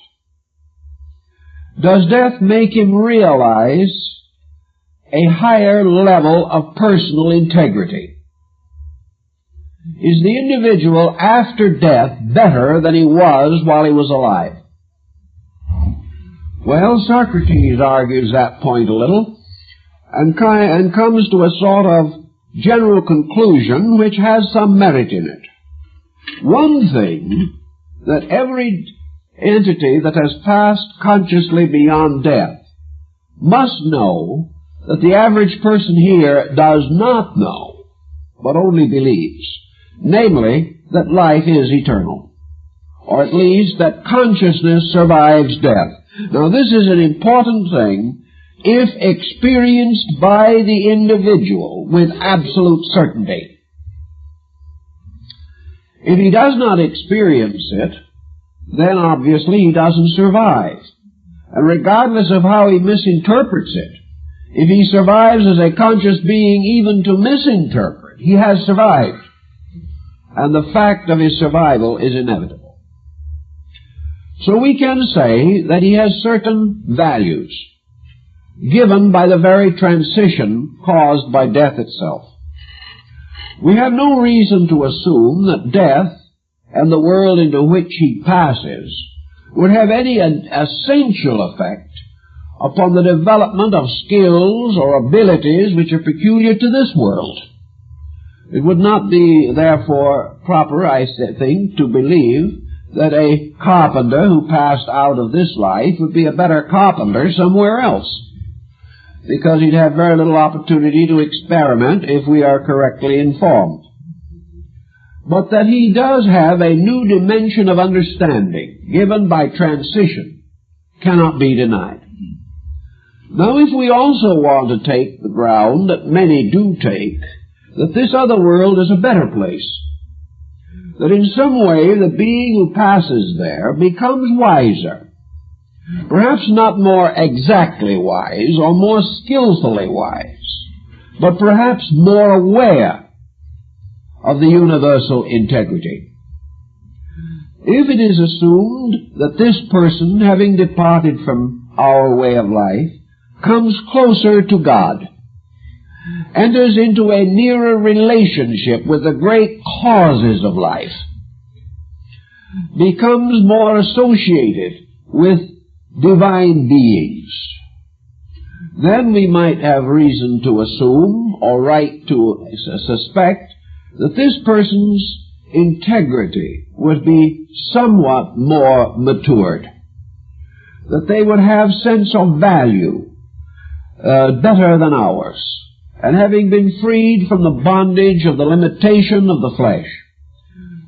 Does death make him realize a higher level of personal integrity? Is the individual after death better than he was while he was alive? Well, Socrates argues that point a little and comes to a sort of general conclusion which has some merit in it. One thing that every entity that has passed consciously beyond death must know that the average person here does not know, but only believes, namely, that life is eternal, or at least that consciousness survives death. Now, this is an important thing if experienced by the individual with absolute certainty. If he does not experience it, then obviously he doesn't survive. And regardless of how he misinterprets it, if he survives as a conscious being even to misinterpret, he has survived. And the fact of his survival is inevitable. So we can say that he has certain values given by the very transition caused by death itself. We have no reason to assume that death and the world into which he passes would have any essential effect upon the development of skills or abilities which are peculiar to this world. It would not be, therefore, proper, I think, to believe that a carpenter who passed out of this life would be a better carpenter somewhere else, because he'd have very little opportunity to experiment if we are correctly informed. But that he does have a new dimension of understanding given by transition cannot be denied. Now, if we also want to take the ground that many do take, that this other world is a better place, that in some way the being who passes there becomes wiser, perhaps not more exactly wise or more skillfully wise, but perhaps more aware of the universal integrity. If it is assumed that this person, having departed from our way of life, comes closer to God, enters into a nearer relationship with the great causes of life, becomes more associated with divine beings, then we might have reason to assume, or right to suspect, that this person's integrity would be somewhat more matured, that they would have sense of value better than ours, and having been freed from the bondage of the limitation of the flesh,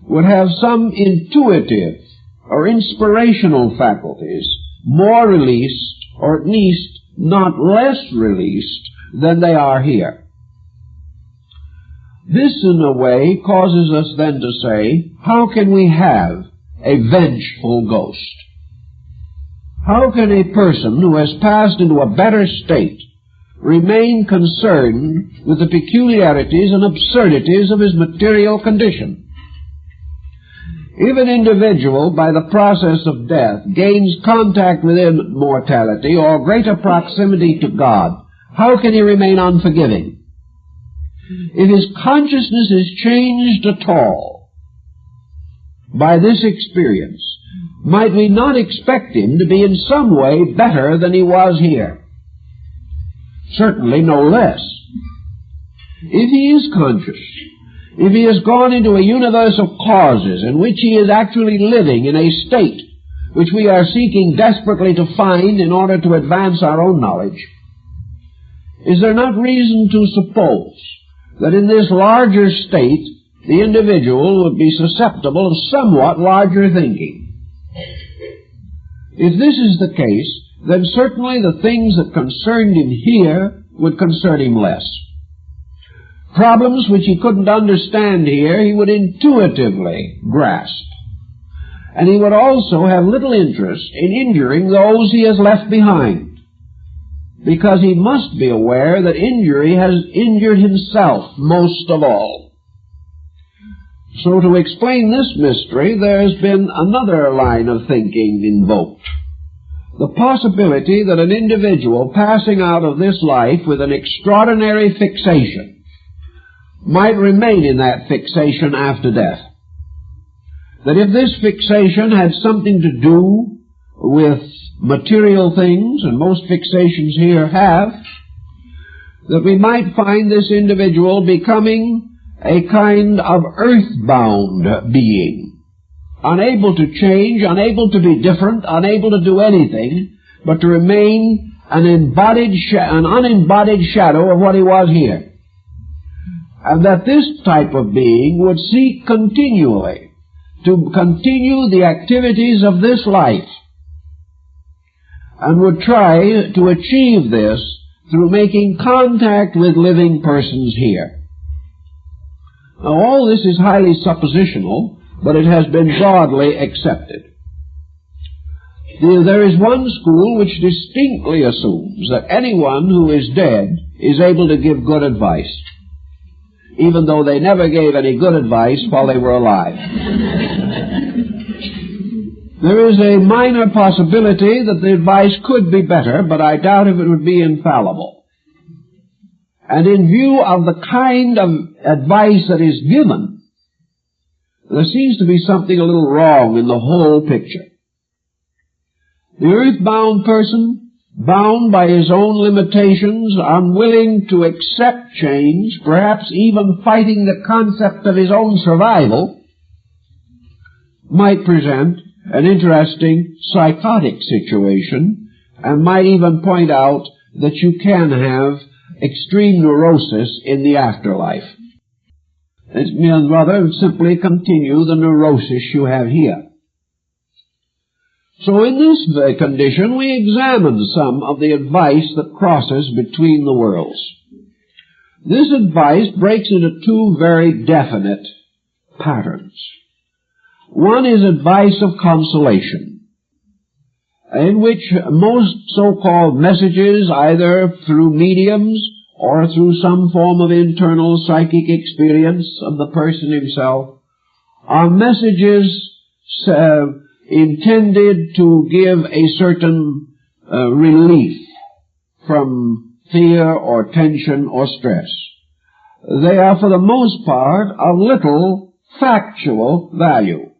would have some intuitive or inspirational faculties more released, or at least not less released than they are here. This, in a way, causes us then to say, how can we have a vengeful ghost? How can a person who has passed into a better state remain concerned with the peculiarities and absurdities of his material condition? If an individual, by the process of death, gains contact with immortality or greater proximity to God, how can he remain unforgiving? If his consciousness is changed at all by this experience, might we not expect him to be in some way better than he was here? Certainly no less. If he is conscious, if he has gone into a universe of causes in which he is actually living in a state which we are seeking desperately to find in order to advance our own knowledge, is there not reason to suppose that in this larger state the individual would be susceptible of somewhat larger thinking? If this is the case, then certainly the things that concerned him here would concern him less. Problems which he couldn't understand here he would intuitively grasp. And he would also have little interest in injuring those he has left behind, because he must be aware that injury has injured himself most of all. So to explain this mystery, there has been another line of thinking invoked. The possibility that an individual passing out of this life with an extraordinary fixation might remain in that fixation after death. That if this fixation had something to do with material things, and most fixations here have, that we might find this individual becoming a kind of earthbound being, unable to change, unable to be different, unable to do anything, but to remain an unembodied shadow of what he was here. And that this type of being would seek continually to continue the activities of this life, and would try to achieve this through making contact with living persons here. Now, all this is highly suppositional, but it has been broadly accepted. There is one school which distinctly assumes that anyone who is dead is able to give good advice, even though they never gave any good advice while they were alive. There is a minor possibility that the advice could be better, but I doubt if it would be infallible. And in view of the kind of advice that is given, there seems to be something a little wrong in the whole picture. The earthbound person, bound by his own limitations, unwilling to accept change, perhaps even fighting the concept of his own survival, might present an interesting psychotic situation, and might even point out that you can have extreme neurosis in the afterlife. It may rather simply continue the neurosis you have here. So in this condition, we examine some of the advice that crosses between the worlds. This advice breaks into two very definite patterns. One is advice of consolation, in which most so-called messages, either through mediums or through some form of internal psychic experience of the person himself, are messages intended to give a certain relief from fear or tension or stress. They are, for the most part, of little factual value,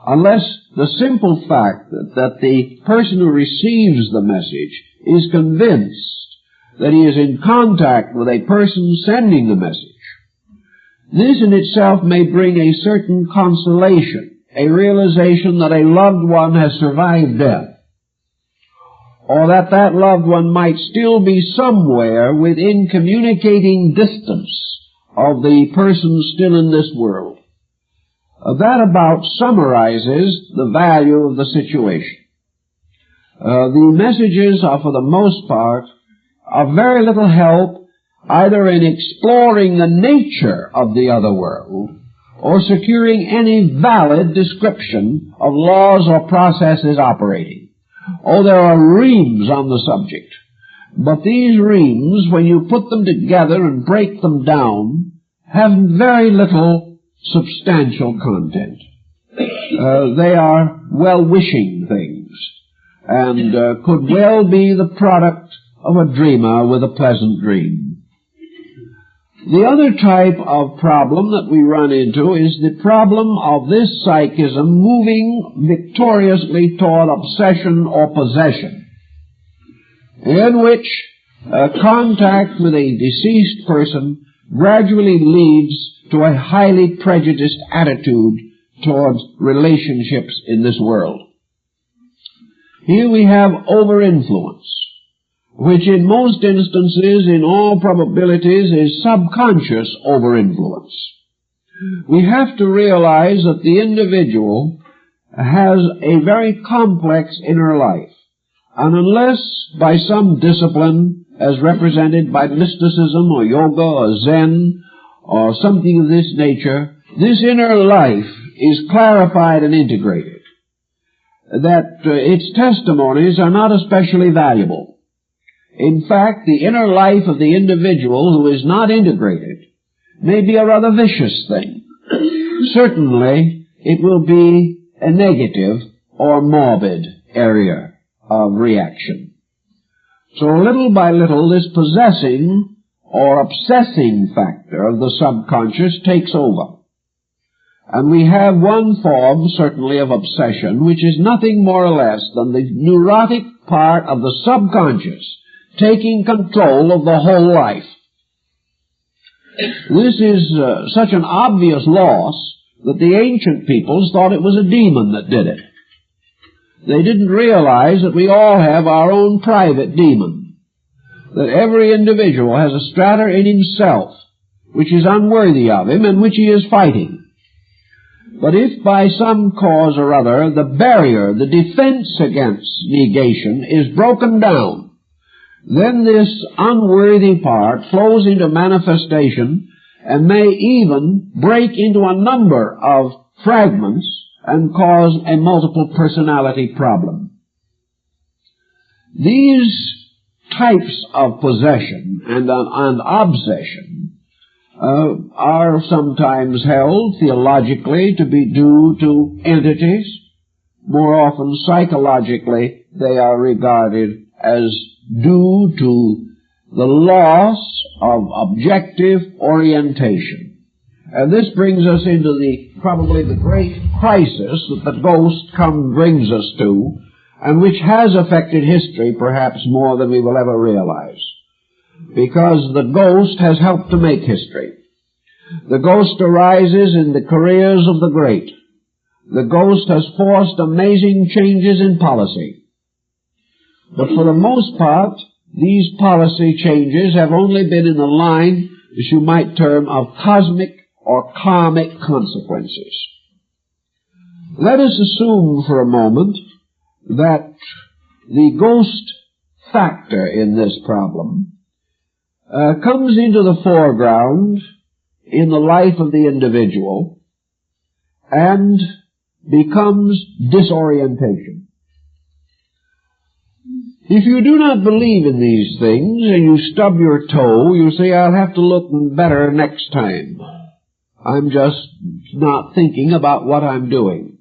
unless the simple fact that the person who receives the message is convinced that he is in contact with a person sending the message. This in itself may bring a certain consolation, a realization that a loved one has survived death, or that that loved one might still be somewhere within communicating distance of the person still in this world. That about summarizes the value of the situation. The messages are, for the most part, of very little help either in exploring the nature of the other world or securing any valid description of laws or processes operating. Oh, there are reams on the subject, but these reams, when you put them together and break them down, have very little substantial content. They are well-wishing things, and could well be the product of a dreamer with a pleasant dream. The other type of problem that we run into is the problem of this psychism moving victoriously toward obsession or possession, in which contact with a deceased person gradually leads to a highly prejudiced attitude towards relationships in this world. Here we have over-influence, which in most instances, in all probabilities, is subconscious over-influence. We have to realize that the individual has a very complex inner life, and unless by some discipline, as represented by mysticism or yoga or Zen or something of this nature, this inner life is clarified and integrated, that its testimonies are not especially valuable. In fact, the inner life of the individual who is not integrated may be a rather vicious thing. Certainly, it will be a negative or morbid area of reaction. So little by little, this possessing or obsessing factor of the subconscious takes over. And we have one form, certainly, of obsession, which is nothing more or less than the neurotic part of the subconscious taking control of the whole life. This is such an obvious loss that the ancient peoples thought it was a demon that did it. They didn't realize that we all have our own private demon, that every individual has a strata in himself which is unworthy of him and which he is fighting. But if by some cause or other the barrier, the defense against negation is broken down, then this unworthy part flows into manifestation and may even break into a number of fragments and cause a multiple personality problem. These types of possession and obsession are sometimes held theologically to be due to entities. More often psychologically they are regarded as due to the loss of objective orientation. And this brings us into probably the great crisis that the ghost brings us to, and which has affected history perhaps more than we will ever realize. Because the ghost has helped to make history. The ghost arises in the careers of the great. The ghost has forced amazing changes in policy. But for the most part, these policy changes have only been in the line, as you might term, of cosmic or karmic consequences. Let us assume for a moment that the ghost factor in this problem comes into the foreground in the life of the individual and becomes disorientation. If you do not believe in these things and you stub your toe, you say, I'll have to look better next time. I'm just not thinking about what I'm doing.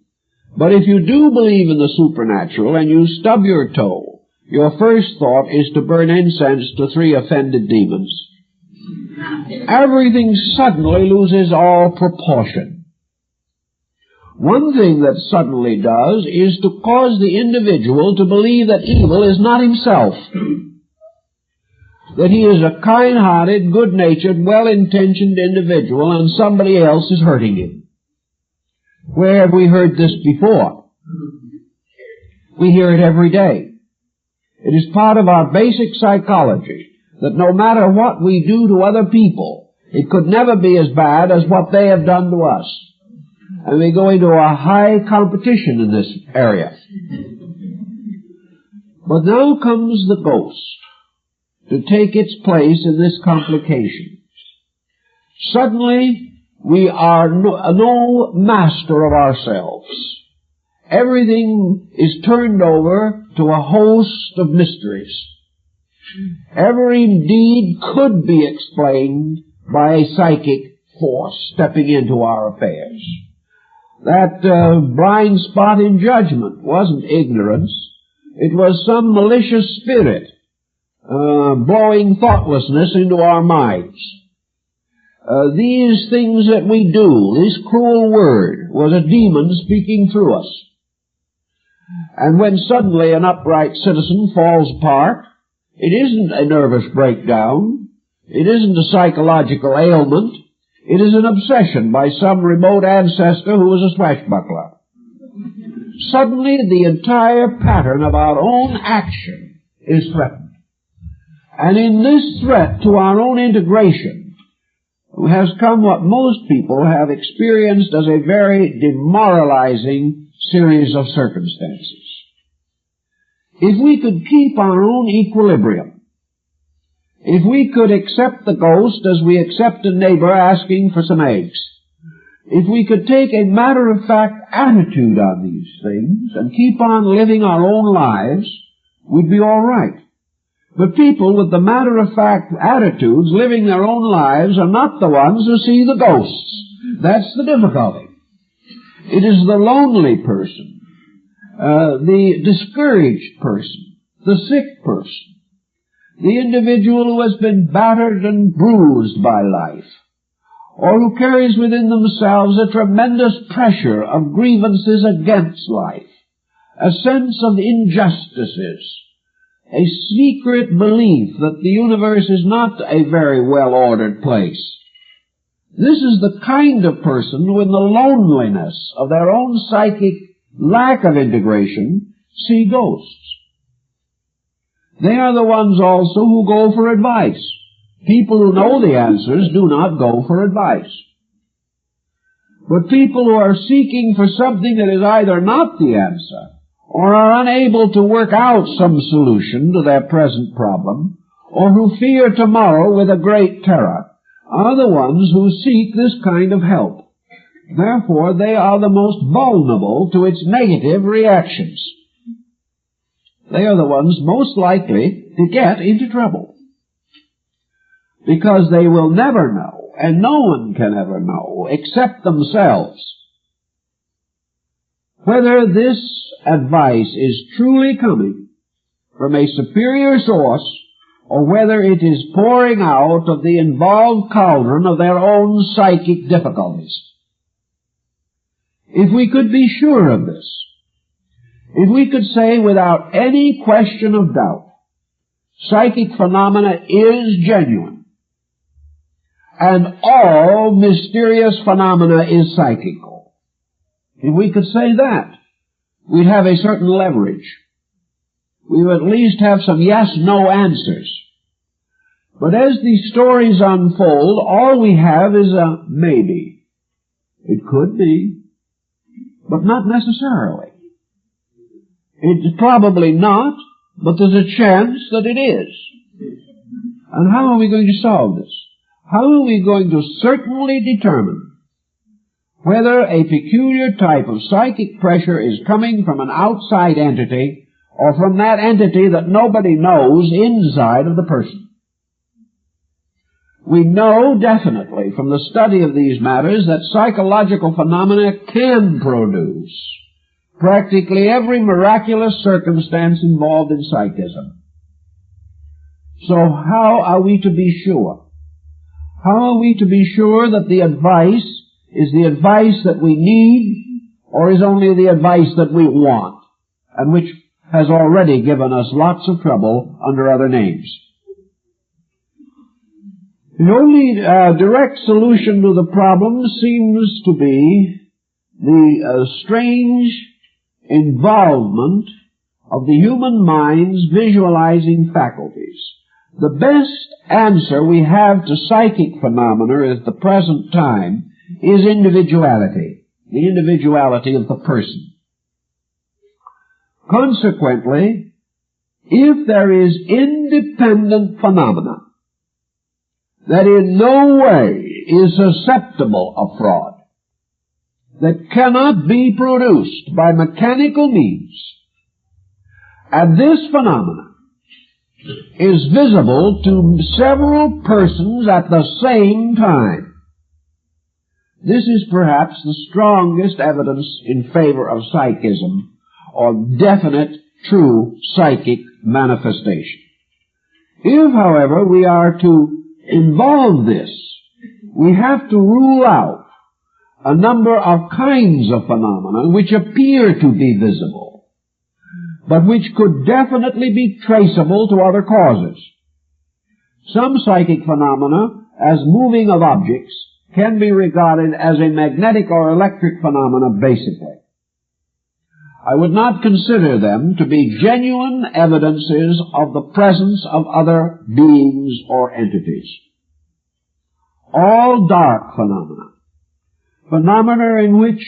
But if you do believe in the supernatural and you stub your toe, your first thought is to burn incense to 3 offended demons. Everything suddenly loses all proportion. One thing that suddenly does is to cause the individual to believe that evil is not himself, that he is a kind-hearted, good-natured, well-intentioned individual and somebody else is hurting him. Where have we heard this before? We hear it every day. It is part of our basic psychology that no matter what we do to other people, it could never be as bad as what they have done to us. And we go into a high competition in this area. But now comes the ghost to take its place in this complication. Suddenly, we are no master of ourselves. Everything is turned over to a host of mysteries. Every deed could be explained by a psychic force stepping into our affairs. That blind spot in judgment wasn't ignorance. It was some malicious spirit blowing thoughtlessness into our minds. These things that we do, this cruel word, was a demon speaking through us. And when suddenly an upright citizen falls apart, it isn't a nervous breakdown. It isn't a psychological ailment. It is an obsession by some remote ancestor who was a swashbuckler. Suddenly the entire pattern of our own action is threatened. And in this threat to our own integration has come what most people have experienced as a very demoralizing series of circumstances. If we could keep our own equilibrium, if we could accept the ghost as we accept a neighbor asking for some eggs, if we could take a matter-of-fact attitude on these things and keep on living our own lives, we'd be all right. But people with the matter-of-fact attitudes living their own lives are not the ones who see the ghosts. That's the difficulty. It is the lonely person, the discouraged person, the sick person, the individual who has been battered and bruised by life, or who carries within themselves a tremendous pressure of grievances against life, a sense of injustices, a secret belief that the universe is not a very well-ordered place. This is the kind of person who, in the loneliness of their own psychic lack of integration, see ghosts. They are the ones also who go for advice. People who know the answers do not go for advice. But people who are seeking for something that is either not the answer or are unable to work out some solution to their present problem, or who fear tomorrow with a great terror, are the ones who seek this kind of help. Therefore, they are the most vulnerable to its negative reactions. They are the ones most likely to get into trouble, because they will never know, and no one can ever know, except themselves, whether this advice is truly coming from a superior source, or whether it is pouring out of the involved cauldron of their own psychic difficulties. If we could be sure of this, if we could say without any question of doubt, psychic phenomena is genuine, and all mysterious phenomena is psychical, if we could say that, we'd have a certain leverage. We would at least have some yes-no answers. But as these stories unfold, all we have is a maybe. It could be, but not necessarily. It's probably not, but there's a chance that it is. And how are we going to solve this? How are we going to certainly determine whether a peculiar type of psychic pressure is coming from an outside entity or from that entity that nobody knows inside of the person? We know definitely from the study of these matters that psychological phenomena can produce practically every miraculous circumstance involved in psychism. So how are we to be sure? How are we to be sure that the advice is the advice that we need, or is only the advice that we want, and which has already given us lots of trouble under other names? The only direct solution to the problem seems to be the strange involvement of the human mind's visualizing faculties. The best answer we have to psychic phenomena at the present time is individuality, the individuality of the person. Consequently, if there is independent phenomena that in no way is susceptible of fraud, that cannot be produced by mechanical means, and this phenomena is visible to several persons at the same time, This is perhaps the strongest evidence in favor of psychism, or definite, true psychic manifestation. If, however, we are to involve this, we have to rule out a number of kinds of phenomena which appear to be visible, but which could definitely be traceable to other causes. Some psychic phenomena, as moving of objects, can be regarded as a magnetic or electric phenomena basically. I would not consider them to be genuine evidences of the presence of other beings or entities. All dark phenomena in which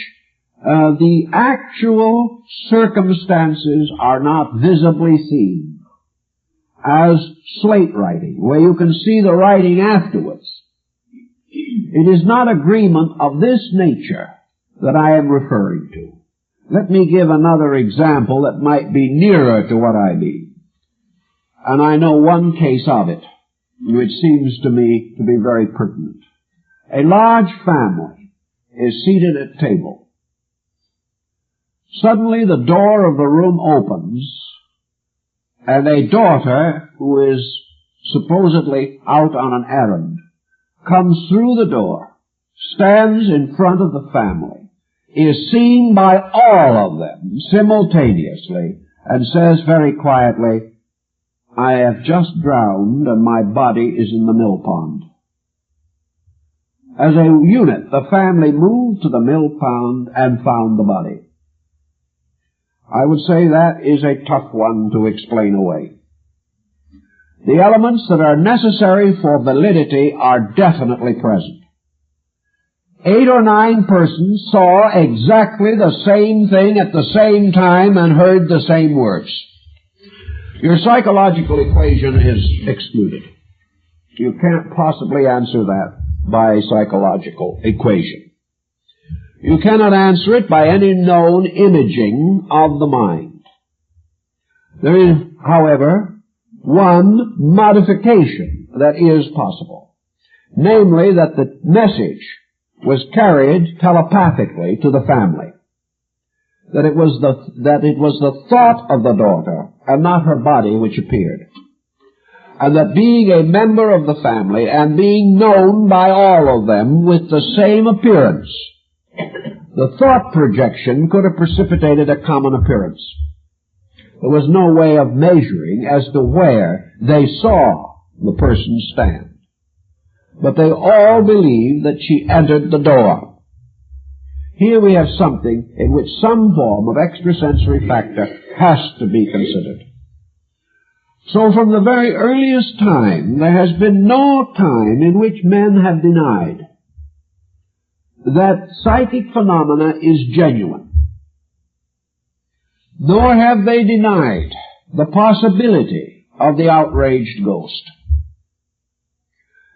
the actual circumstances are not visibly seen, as slate writing, where you can see the writing afterwards. It is not agreement of this nature that I am referring to. Let me give another example that might be nearer to what I mean. And I know one case of it, which seems to me to be very pertinent. A large family is seated at table. Suddenly the door of the room opens, and a daughter who is supposedly out on an errand comes through the door, stands in front of the family, is seen by all of them simultaneously, and says very quietly, "I have just drowned and my body is in the mill pond." As a unit, the family moved to the mill pond and found the body. I would say that is a tough one to explain away. The elements that are necessary for validity are definitely present. 8 or 9 persons saw exactly the same thing at the same time and heard the same words. Your psychological equation is excluded. You can't possibly answer that by psychological equation. You cannot answer it by any known imaging of the mind. There is, however, one modification that is possible, namely that the message was carried telepathically to the family, that it was the thought of the daughter and not her body which appeared, and that being a member of the family and being known by all of them with the same appearance, the thought projection could have precipitated a common appearance. There was no way of measuring as to where they saw the person stand. But they all believed that she entered the door. Here we have something in which some form of extrasensory factor has to be considered. So from the very earliest time, there has been no time in which men have denied that psychic phenomena is genuine. Nor have they denied the possibility of the outraged ghost.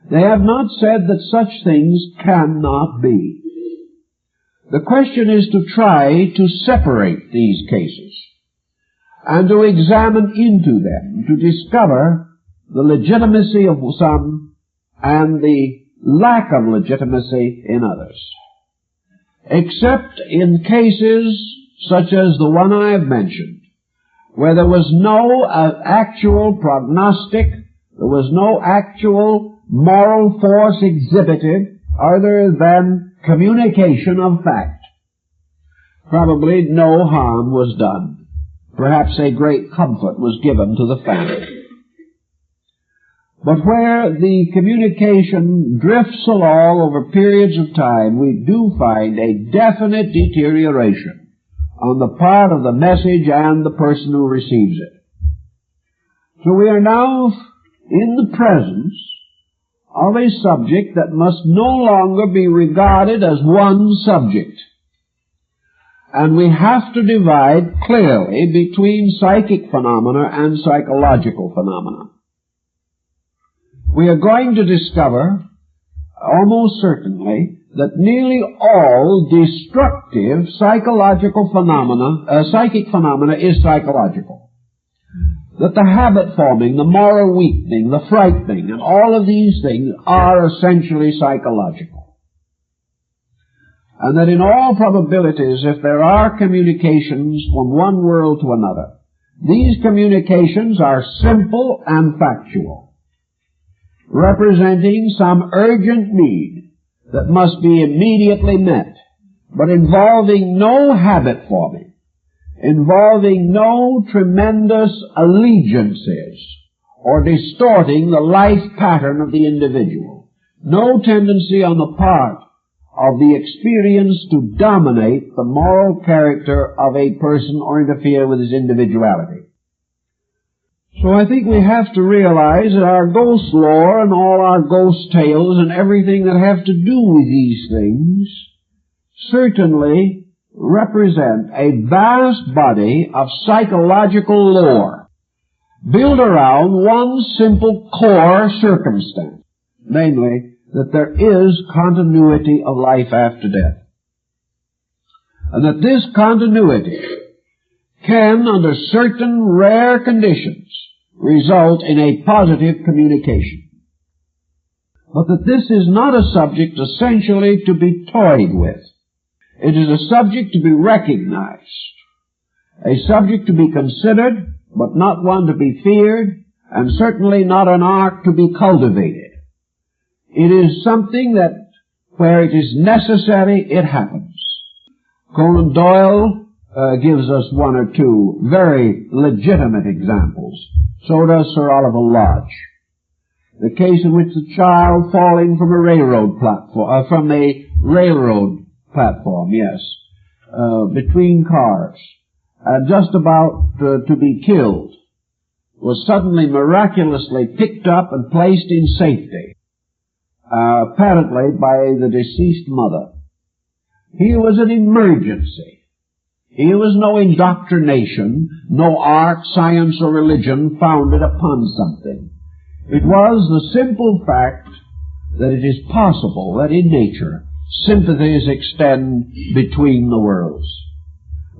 They have not said that such things cannot be. The question is to try to separate these cases and to examine into them, to discover the legitimacy of some and the lack of legitimacy in others. Except in cases such as the one I have mentioned, where there was no actual prognostic, there was no actual moral force exhibited other than communication of fact. Probably no harm was done. Perhaps a great comfort was given to the family. But where the communication drifts along over periods of time, we do find a definite deterioration on the part of the message and the person who receives it. So we are now in the presence of a subject that must no longer be regarded as one subject. And we have to divide clearly between psychic phenomena and psychological phenomena. We are going to discover, almost certainly, that nearly all destructive psychic phenomena is psychological. That the habit forming, the moral weakening, the frightening, and all of these things are essentially psychological. and that in all probabilities, if there are communications from one world to another, these communications are simple and factual, representing some urgent need that must be immediately met, but involving no habit forming, involving no tremendous allegiances or distorting the life pattern of the individual, no tendency on the part of the experience to dominate the moral character of a person or interfere with his individuality. So I think we have to realize that our ghost lore and all our ghost tales and everything that have to do with these things certainly represent a vast body of psychological lore built around one simple core circumstance, namely that there is continuity of life after death. And that this continuity can, under certain rare conditions, result in a positive communication. But that this is not a subject essentially to be toyed with. It is a subject to be recognized, a subject to be considered, but not one to be feared, and certainly not an art to be cultivated. It is something that, where it is necessary, it happens. Conan Doyle gives us one or two very legitimate examples. So does Sir Oliver Lodge. The case in which the child falling from a railroad platform, yes, between cars, just about to be killed, was suddenly miraculously picked up and placed in safety, apparently by the deceased mother. Here was an emergency. Here was no indoctrination, no art, science, or religion founded upon something. It was the simple fact that it is possible that in nature sympathies extend between the worlds.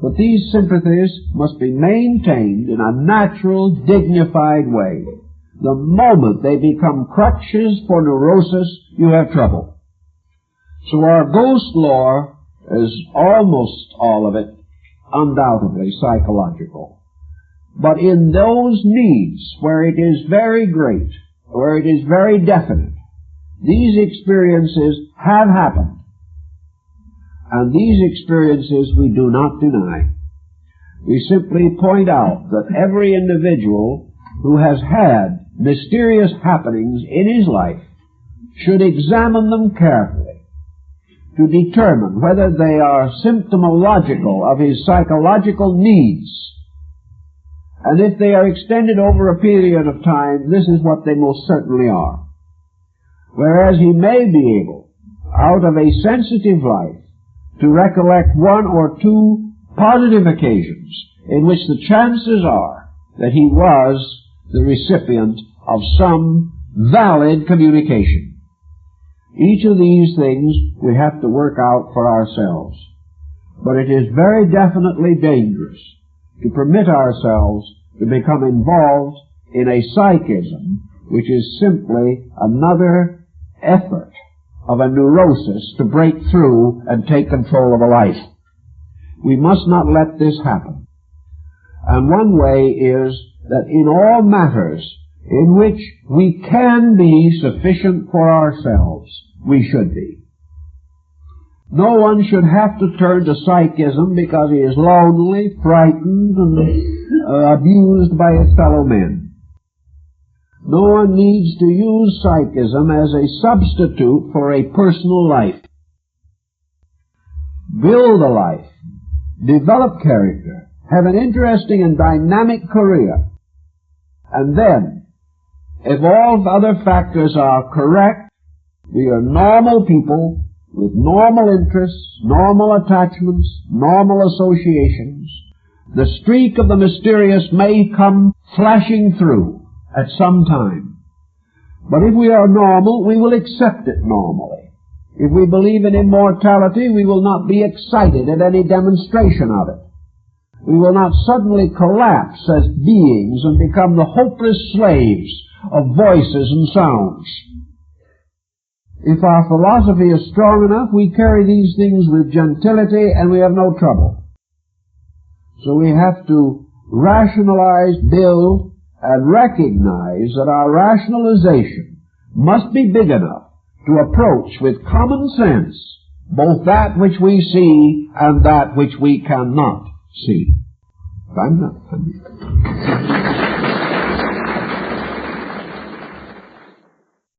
But these sympathies must be maintained in a natural, dignified way. The moment they become crutches for neurosis, you have trouble. So our ghost lore is almost all of it undoubtedly psychological. But in those needs where it is very great, where it is very definite, these experiences have happened. And these experiences we do not deny. We simply point out that every individual who has had mysterious happenings in his life should examine them carefully to determine whether they are symptomological of his psychological needs. And if they are extended over a period of time, this is what they most certainly are. Whereas he may be able, out of a sensitive life, to recollect one or two positive occasions in which the chances are that he was the recipient of some valid communication. Each of these things we have to work out for ourselves. But it is very definitely dangerous to permit ourselves to become involved in a psychism which is simply another effort of a neurosis to break through and take control of a life. We must not let this happen. And one way is that in all matters in which we can be sufficient for ourselves, we should be. No one should have to turn to psychism because he is lonely, frightened, and abused by his fellow men. No one needs to use psychism as a substitute for a personal life. Build a life, develop character, have an interesting and dynamic career, and then, if all other factors are correct, we are normal people with normal interests, normal attachments, normal associations. The streak of the mysterious may come flashing through at some time. But if we are normal, we will accept it normally. If we believe in immortality, we will not be excited at any demonstration of it. We will not suddenly collapse as beings and become the hopeless slaves of voices and sounds. If our philosophy is strong enough, we carry these things with gentility and we have no trouble. So we have to rationalize, build, and recognize that our rationalization must be big enough to approach with common sense both that which we see and that which we cannot see. Time's up.